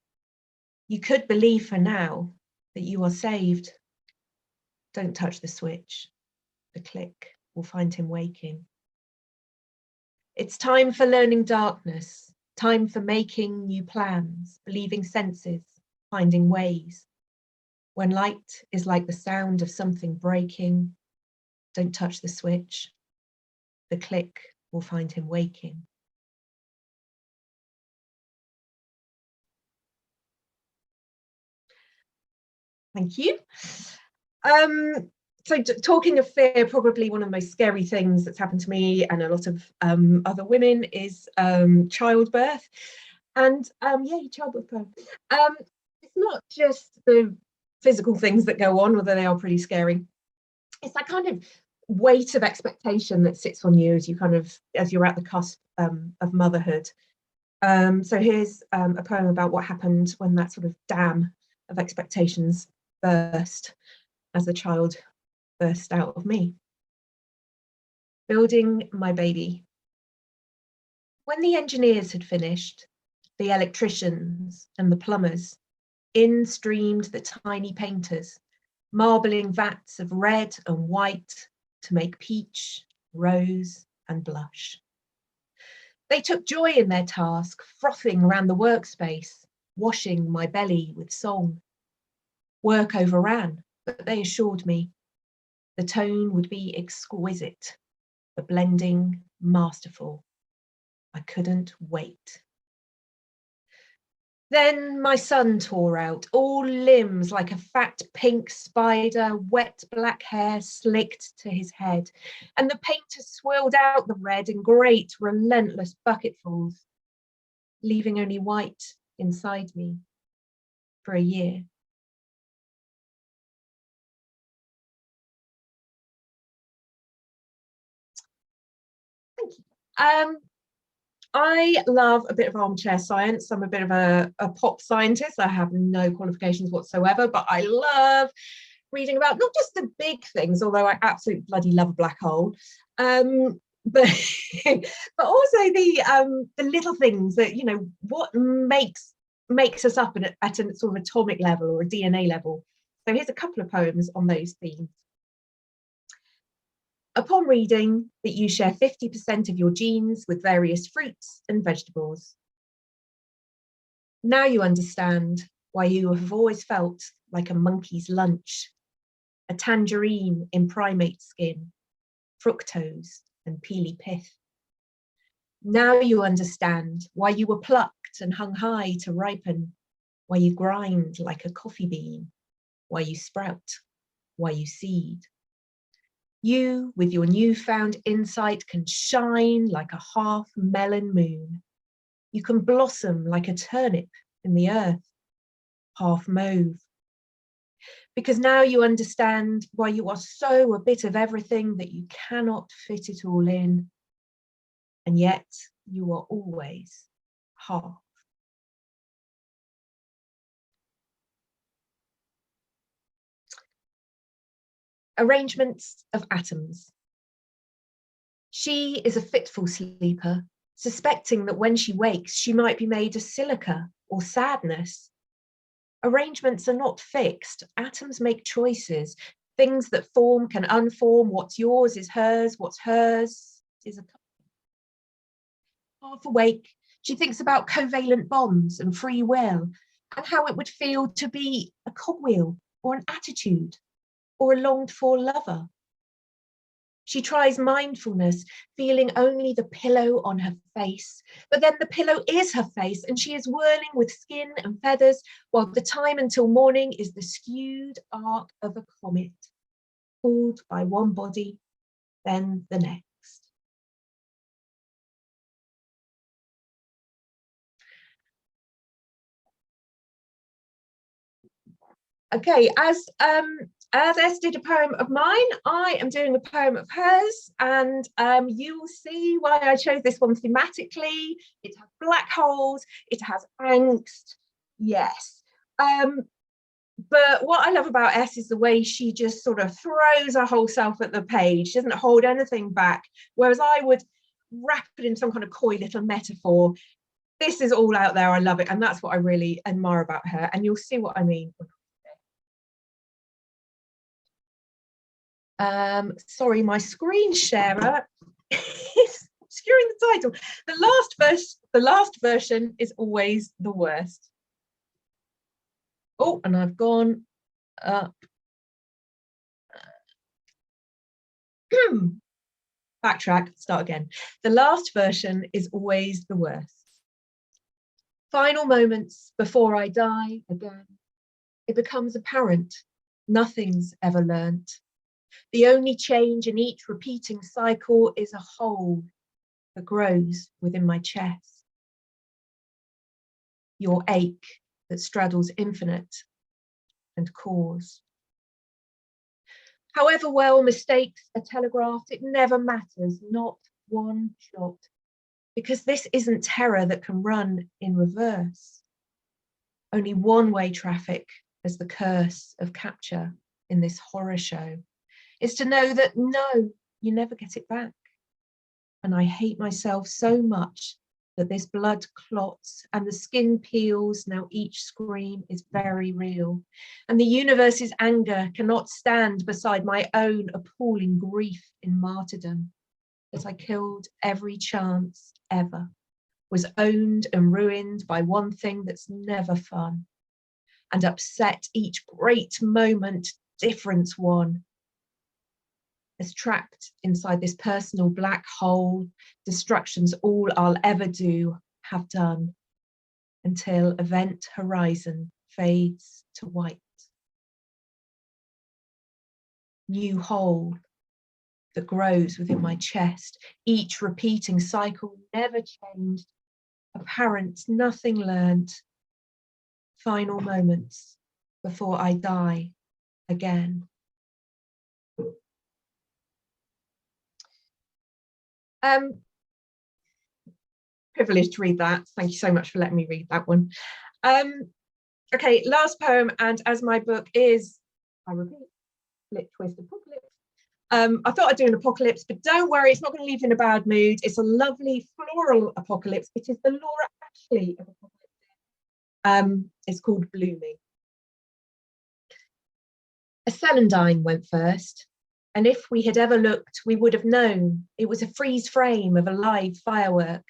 Speaker 8: You could believe for now that you are saved. Don't touch the switch. The click will find him waking. It's time for learning darkness, time for making new plans, believing senses, finding ways. When light is like the sound of something breaking, Don't touch the switch. The click will find him waking. Thank you. So talking of fear, probably one of the most scary things that's happened to me and a lot of other women is childbirth. And yeah, childbirth poem. It's not just the physical things that go on, although they are pretty scary. It's that kind of weight of expectation that sits on you as you're at the cusp of motherhood. So here's a poem about what happened when that sort of dam of expectations burst as the child burst out of me. Building my baby. When the engineers had finished, the electricians and the plumbers, in streamed the tiny painters, marbling vats of red and white to make peach, rose and blush. They took joy in their task, frothing around the workspace, washing my belly with song. Work overran, but they assured me the tone would be exquisite, the blending masterful. I couldn't wait. Then my son tore out, all limbs like a fat pink spider, wet black hair slicked to his head, and the painter swirled out the red in great, relentless bucketfuls, leaving only white inside me for a year. Thank you. I love a bit of armchair science. I'm a bit of a pop scientist. I have no qualifications whatsoever, but I love reading about not just the big things, although I absolutely bloody love a black hole, but but also the little things that, you know, what makes us up at a sort of atomic level or a DNA level. So here's a couple of poems on those themes. Upon reading that you share 50% of your genes with various fruits and vegetables. Now you understand why you have always felt like a monkey's lunch, a tangerine in primate skin, fructose and peely pith. Now you understand why you were plucked and hung high to ripen, why you grind like a coffee bean, why you sprout, why you seed. You, with your newfound insight, can shine like a half melon moon. You can blossom like a turnip in the earth, half mauve. Because now you understand why you are so a bit of everything that you cannot fit it all in. And yet you are always half. Arrangements of atoms. She is a fitful sleeper, suspecting that when she wakes, she might be made of silica or sadness. Arrangements are not fixed. Atoms make choices. Things that form can unform. What's yours is hers. What's hers is a... Half awake, she thinks about covalent bonds and free will and how it would feel to be a cogwheel or an attitude or a longed-for lover. She tries mindfulness, feeling only the pillow on her face, but then the pillow is her face and she is whirling with skin and feathers, while the time until morning is the skewed arc of a comet, pulled by one body, then the next. Okay, as Es did a poem of mine, I am doing a poem of hers, and you will see why I chose this one thematically. It has black holes, it has angst, yes. But what I love about Es is the way she just sort of throws her whole self at the page. She doesn't hold anything back, whereas I would wrap it in some kind of coy little metaphor. This is all out there, I love it, and that's what I really admire about her, and you'll see what I mean. Sorry, my screen sharer is obscuring the title. The last version is always the worst. Oh, and I've gone up. Backtrack, start again. The last version is always the worst. Final moments before I die again, it becomes apparent nothing's ever learnt. The only change in each repeating cycle is a hole that grows within my chest. Your ache that straddles infinite and cause. However well mistakes are telegraphed, it never matters, not one jot, because this isn't terror that can run in reverse. Only one-way traffic as the curse of capture in this horror show is to know that no, you never get it back. And I hate myself so much that this blood clots and the skin peels. Now each scream is very real. And the universe's anger cannot stand beside my own appalling grief in martyrdom. That I killed every chance ever, was owned and ruined by one thing that's never fun, and upset each great moment, different one. As trapped inside this personal black hole, destruction's all I'll ever do, have done, until event horizon fades to white. New hole that grows within my chest, each repeating cycle, never changed, apparent, nothing learnt. Final moments before I die again. Privileged to read that. Thank you so much for letting me read that one. Okay, last poem, and as my book is, I repeat, Flip Twist Apocalypse. I thought I'd do an apocalypse, but don't worry, it's not going to leave you in a bad mood. It's a lovely floral apocalypse. It is the Laura Ashley of apocalypse. It's called Blooming. A celandine went first, and if we had ever looked, we would have known it was a freeze frame of a live firework.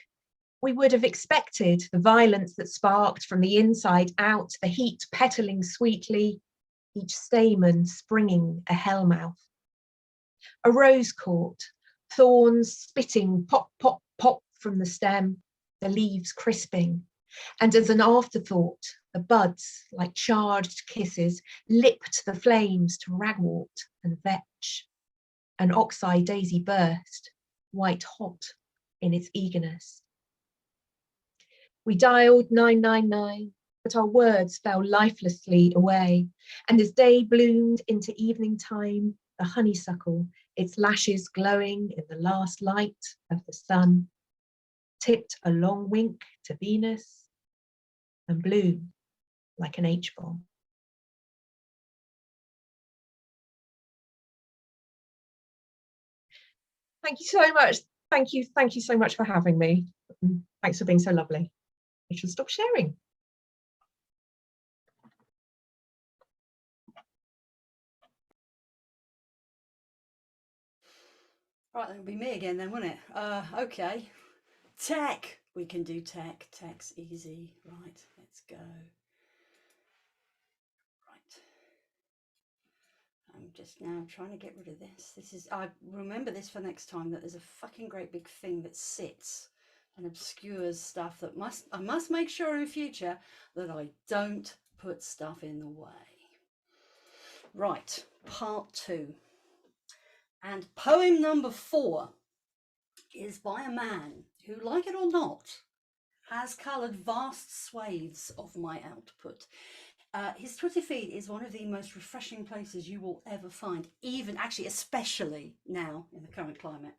Speaker 8: We would have expected the violence that sparked from the inside out, the heat petaling sweetly, each stamen springing a hellmouth. A rose court, thorns spitting pop, pop, pop from the stem, the leaves crisping. And as an afterthought, the buds, like charged kisses, lipped the flames to ragwort and vetch. An oxeye daisy burst, white hot in its eagerness. We dialed 999, but our words fell lifelessly away. And as day bloomed into evening time, the honeysuckle, its lashes glowing in the last light of the sun, tipped a long wink to Venus and blew like an H-bomb. Thank you so much. Thank you so much for having me. Thanks for being so lovely. I should stop sharing.
Speaker 7: Right, that'll be me again then, won't it? Okay. Tech. We can do tech. Tech's easy. Right, let's go. Right. I'm just now trying to get rid of this. This is, I remember this for next time, that there's a fucking great big thing that sits and obscures stuff that I must make sure in future that I don't put stuff in the way. Right, part 2. And poem number 4 is by a man who, like it or not, has coloured vast swathes of my output. His Twitter feed is one of the most refreshing places you will ever find, even actually, especially now in the current climate.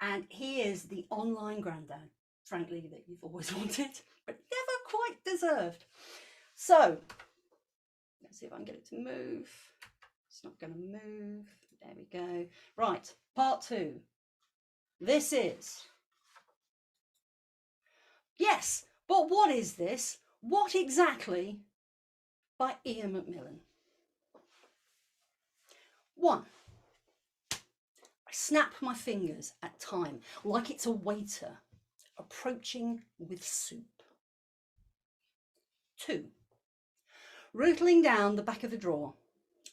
Speaker 7: And he is the online granddad, frankly, that you've always wanted, but never quite deserved. So let's see if I can get it to move. It's not going to move. There we go. Right, part 2. This is. Yes, but what is this? What exactly? By Ian Macmillan. 1. I snap my fingers at time like it's a waiter approaching with soup. 2. Rootling down the back of the drawer,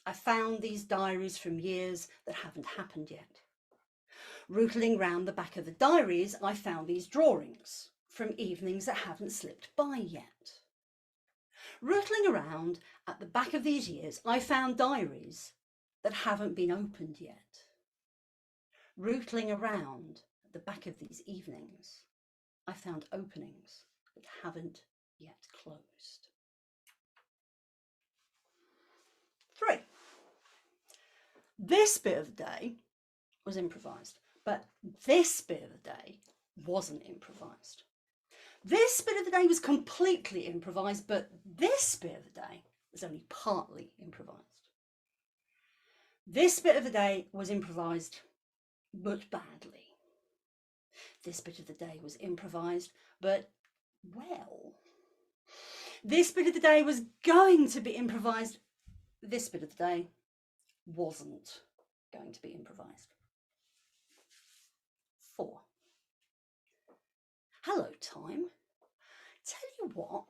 Speaker 7: I found these diaries from years that haven't happened yet. Rootling round the back of the diaries, I found these drawings from evenings that haven't slipped by yet. Rootling around at the back of these years, I found diaries that haven't been opened yet. Rootling around at the back of these evenings, I found openings that haven't yet closed. 3. This bit of the day was improvised, but this bit of the day wasn't improvised. This bit of the day was completely improvised, but this bit of the day was only partly improvised. This bit of the day was improvised, but badly. This bit of the day was improvised, but well. This bit of the day was going to be improvised. This bit of the day wasn't going to be improvised. 4. Hello, time. Tell you what,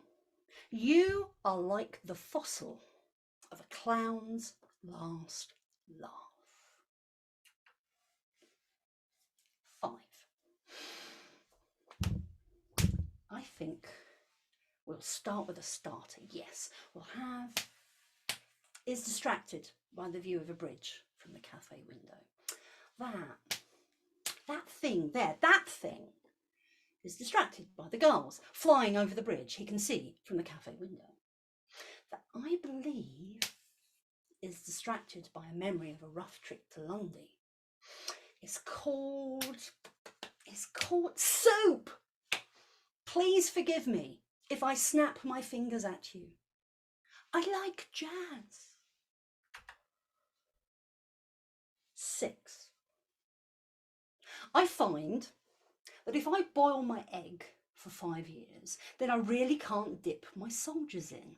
Speaker 7: you are like the fossil of a clown's last laugh. 5. I think we'll start with a starter. Yes, we'll have is distracted by the view of a bridge from the cafe window. That thing there, that thing is distracted by the gulls flying over the bridge he can see from the cafe window. That, I believe, is distracted by a memory of a rough trip to Lundy. It's called soup. Please forgive me if I snap my fingers at you. I like jazz. 6. I find that if I boil my egg for 5 years, then I really can't dip my soldiers in.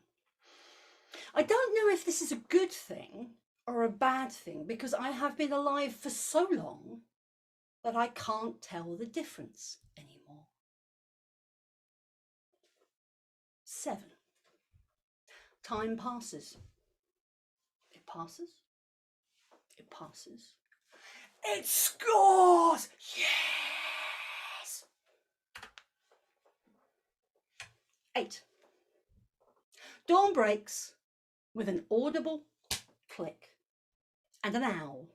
Speaker 7: I don't know if this is a good thing or a bad thing, because I have been alive for so long that I can't tell the difference anymore. 7. Time passes. It passes. It passes. It scores! Yes! 8. Dawn breaks with an audible click, and an owl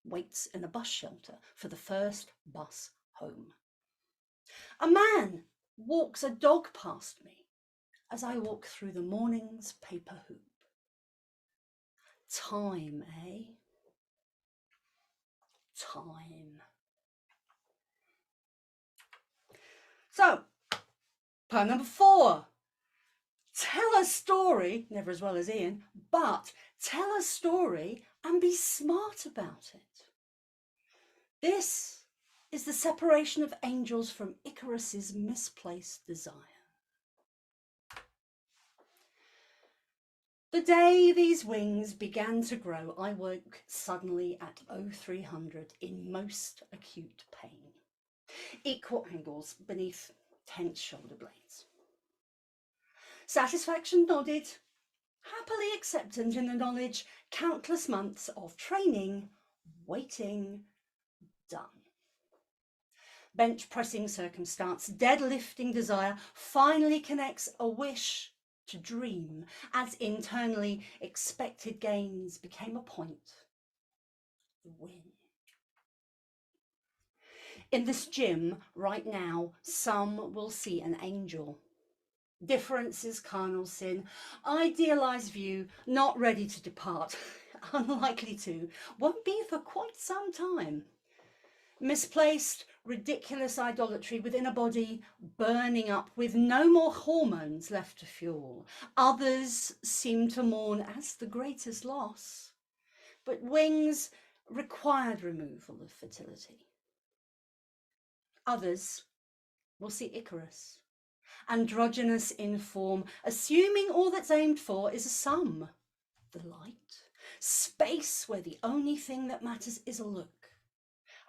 Speaker 7: waits in a bus shelter for the first bus home. A man walks a dog past me as I walk through the morning's paper hoop. Time, eh? Time. So, poem number 4. Tell a story, never as well as Ian, but tell a story and be smart about it. This is the separation of angels from Icarus's misplaced desire. The day these wings began to grow, I woke suddenly at 0300 in most acute pain. Equal angles beneath tense shoulder blades. Satisfaction nodded, happily acceptant in the knowledge, countless months of training, waiting, done. Bench pressing circumstance, deadlifting desire, finally connects a wish to dream, as internally expected gains became a point. The win. In this gym right now, some will see an angel. Difference is carnal sin, idealized view, not ready to depart, unlikely to, won't be for quite some time. Misplaced, ridiculous idolatry within a body burning up with no more hormones left to fuel. Others seem to mourn as the greatest loss, but wings required removal of fertility. Others will see Icarus, androgynous in form, assuming all that's aimed for is a sum. The light, space where the only thing that matters is a look.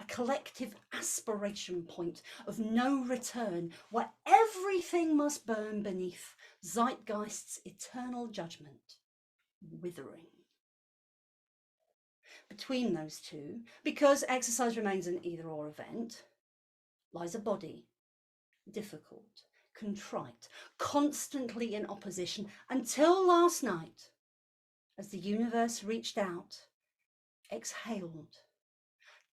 Speaker 7: A collective aspiration point of no return, where everything must burn beneath zeitgeist's eternal judgment, withering. between those two, because exercise remains an either-or event, lies a body, difficult, contrite, constantly in opposition, until last night, as the universe reached out, exhaled,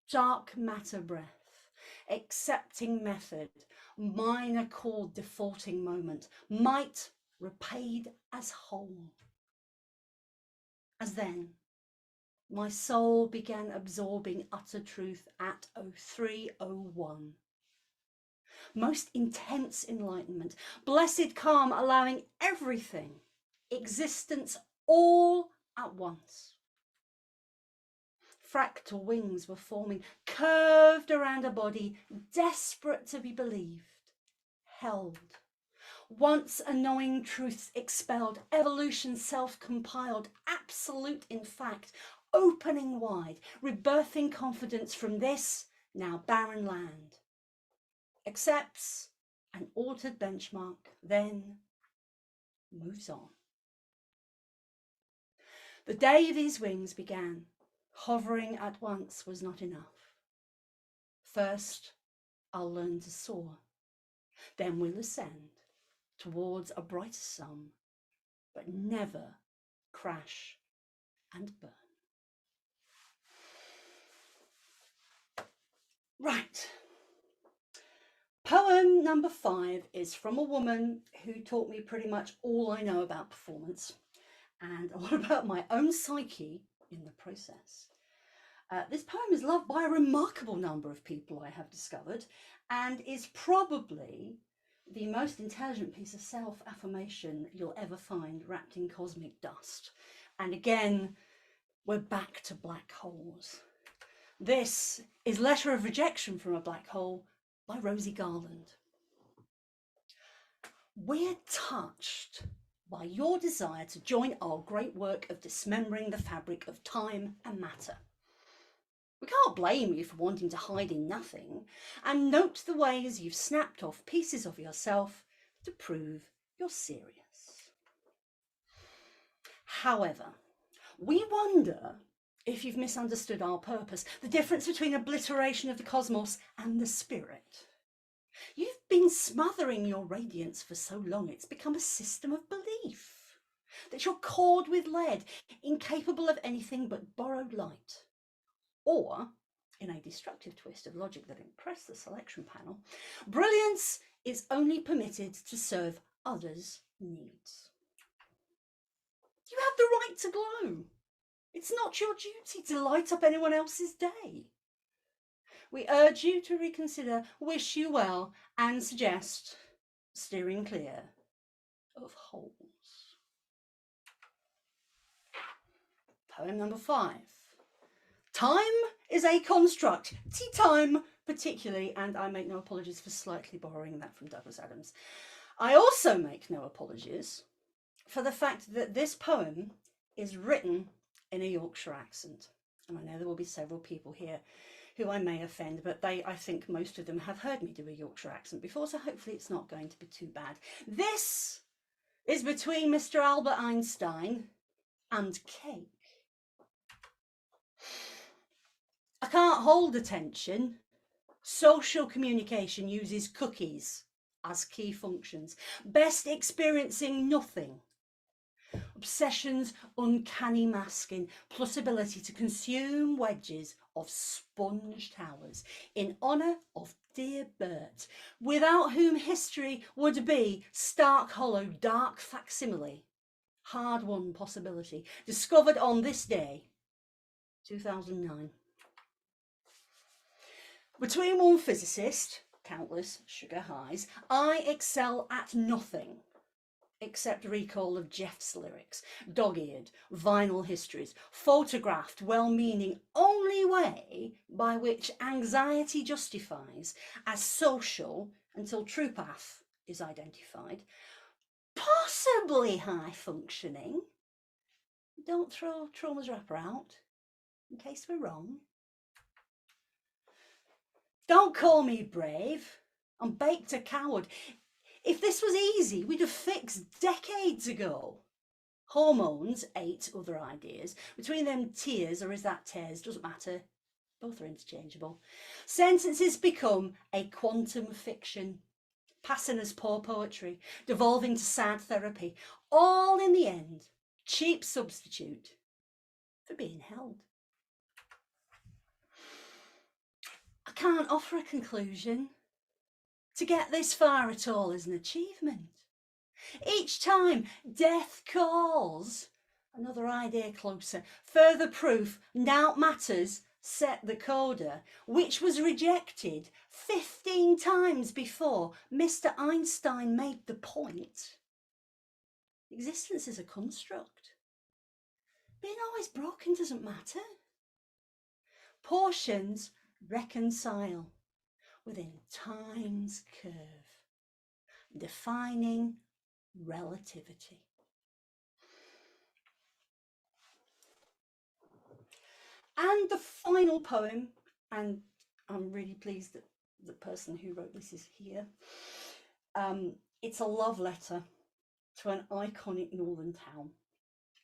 Speaker 7: dark matter breath, accepting method, minor chord defaulting moment, might repaid as whole. As then, my soul began absorbing utter truth at 0301. Most intense enlightenment, blessed calm, allowing everything, existence, all at once. Fractal wings were forming, curved around a body, desperate to be believed, held. Once annoying truths expelled, evolution self-compiled, absolute in fact, opening wide, rebirthing confidence from this now barren land. Accepts an altered benchmark, then moves on. The day these wings began, hovering at once was not enough. First, I'll learn to soar. Then we'll ascend towards a brighter sun, but never crash and burn. Right. Poem number 5 is from a woman who taught me pretty much all I know about performance and a lot about my own psyche in the process. This poem is loved by a remarkable number of people, I have discovered, and is probably the most intelligent piece of self-affirmation you'll ever find wrapped in cosmic dust. And again, we're back to black holes. This is Letter of Rejection from a Black Hole by Rosie Garland. We're touched by your desire to join our great work of dismembering the fabric of time and matter. We can't blame you for wanting to hide in nothing, and note the ways you've snapped off pieces of yourself to prove you're serious. However, we wonder if you've misunderstood our purpose, the difference between obliteration of the cosmos and the spirit. You've been smothering your radiance for so long, it's become a system of belief that you're cored with lead, incapable of anything but borrowed light. Or, in a destructive twist of logic that impressed the selection panel, brilliance is only permitted to serve others' needs. You have the right to glow. It's not your duty to light up anyone else's day. We urge you to reconsider, wish you well, and suggest steering clear of holes. Poem number 5. Time is a construct, tea time particularly, and I make no apologies for slightly borrowing that from Douglas Adams. I also make no apologies for the fact that this poem is written in a Yorkshire accent. And I know there will be several people here who I may offend, but I think most of them have heard me do a Yorkshire accent before, so hopefully it's not going to be too bad. This is between Mr. Albert Einstein and cake. I can't hold attention. Social communication uses cookies as key functions. Best experiencing nothing. Obsessions, uncanny masking, plus ability to consume wedges of sponge towers in honour of dear Bert, without whom history would be stark hollow, dark facsimile, hard-won possibility, discovered on this day, 2009. Between one physicist, countless sugar highs, I excel at nothing except recall of Jeff's lyrics, dog-eared, vinyl histories, photographed, well-meaning only way by which anxiety justifies as social until true path is identified, possibly high-functioning. Don't throw trauma's wrapper out, in case we're wrong. Don't call me brave. I'm baked a coward. If this was easy, we'd have fixed decades ago. hormones, 8 other ideas. Between them, tears, or is that tears, doesn't matter. Both are interchangeable. Sentences become a quantum fiction, passing as poor poetry, devolving to sad therapy, all in the end, cheap substitute for being held. I can't offer a conclusion. To get this far at all is an achievement. Each time death calls, another idea closer, further proof, doubt matters, set the coda, which was rejected 15 times before Mr. Einstein made the point. Existence is a construct. Being always broken doesn't matter. Portions reconcile within time's curve, defining relativity. And the final poem, and I'm really pleased that the person who wrote this is here. It's a love letter to an iconic northern town.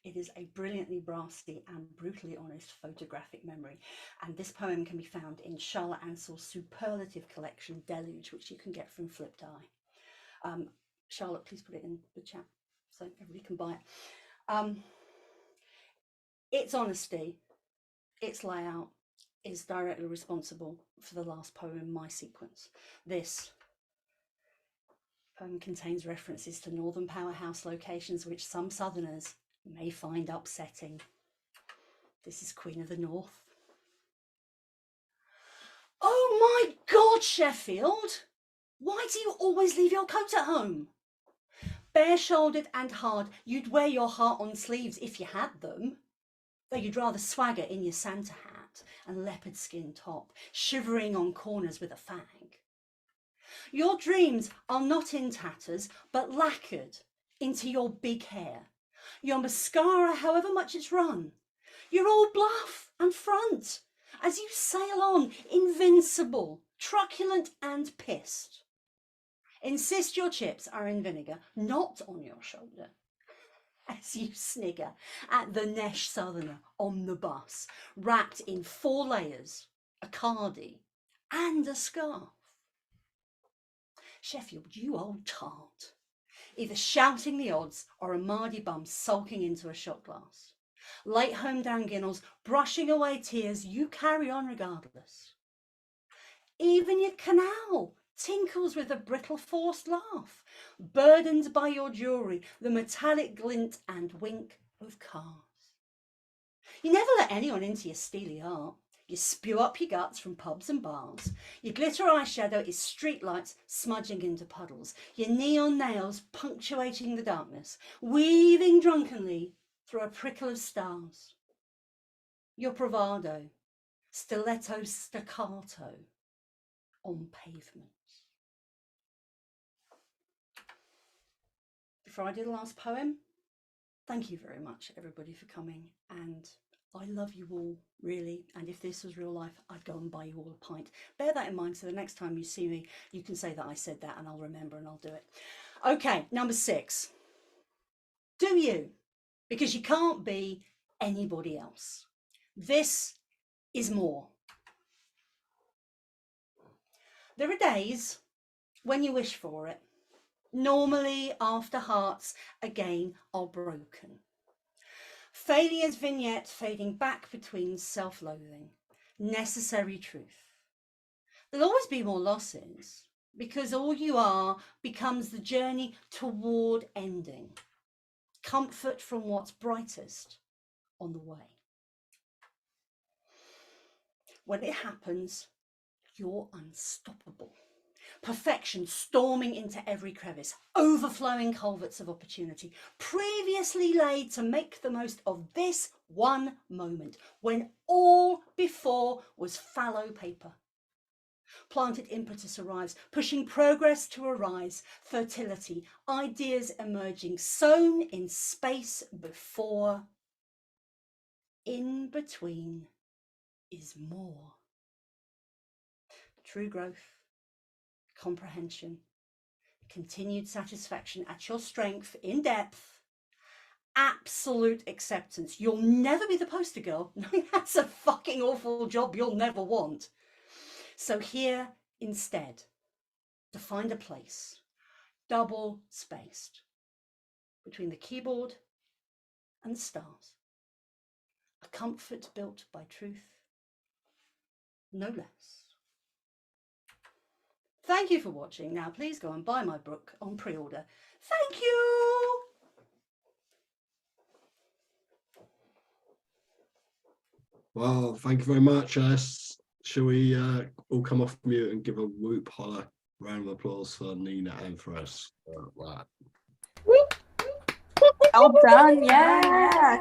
Speaker 7: It is a brilliantly brassy and brutally honest photographic memory. And this poem can be found in Charlotte Ansell's superlative collection, Deluge, which you can get from Flipped Eye. Charlotte, please put it in the chat so everybody can buy it. Its honesty, its layout is directly responsible for the last poem, My Sequence. This poem contains references to northern powerhouse locations which some southerners may find upsetting. This is Queen of the North. Oh my God, Sheffield! Why do you always leave your coat at home? Bare-shouldered and hard, you'd wear your heart on sleeves if you had them, though you'd rather swagger in your Santa hat and leopard skin top, shivering on corners with a fag. Your dreams are not in tatters, but lacquered into your big hair. Your mascara, however much it's run. You're all bluff and front as you sail on, invincible, truculent and pissed. Insist your chips are in vinegar, not on your shoulder, as you snigger at the Nesh Southerner on the bus, wrapped in 4 layers, a cardi and a scarf. Sheffield, you old tart, either shouting the odds or a Mardy bum sulking into a shot glass. Late home down Ginnels, brushing away tears, you carry on regardless. Even your canal tinkles with a brittle forced laugh, burdened by your jewellery, the metallic glint and wink of cars. You never let anyone into your steely art. You spew up your guts from pubs and bars. Your glitter eyeshadow is streetlights smudging into puddles. Your neon nails punctuating the darkness, weaving drunkenly through a prickle of stars. Your bravado, stiletto staccato on pavements. Before I do the last poem, thank you very much, everybody, for coming. And I love you all, really. And if this was real life, I'd go and buy you all a pint. Bear that in mind, so the next time you see me, you can say that I said that and I'll remember and I'll do it. Okay, number 6. Do you? Because you can't be anybody else. This is more. There are days when you wish for it, normally after hearts again are broken. Failure's vignette fading back between self-loathing, necessary truth. There'll always be more losses because all you are becomes the journey toward ending, comfort from what's brightest on the way. When it happens, you're unstoppable. Perfection storming into every crevice, overflowing culverts of opportunity, previously laid to make the most of this one moment when all before was fallow paper. Planted impetus arrives, pushing progress to arise, fertility, ideas emerging, sown in space before. In between is more. True growth, comprehension, continued satisfaction at your strength in depth, absolute acceptance. You'll never be the poster girl. That's a fucking awful job you'll never want. So here instead, to find a place, double spaced, between the keyboard and the stars. A comfort built by truth, no less. Thank you for watching. Now please go and buy my book on pre-order. Thank you.
Speaker 4: Well, thank you very much. Shall we all come off mute and give a whoop holler round of applause for Nina and for us? That.
Speaker 9: Well done, yeah.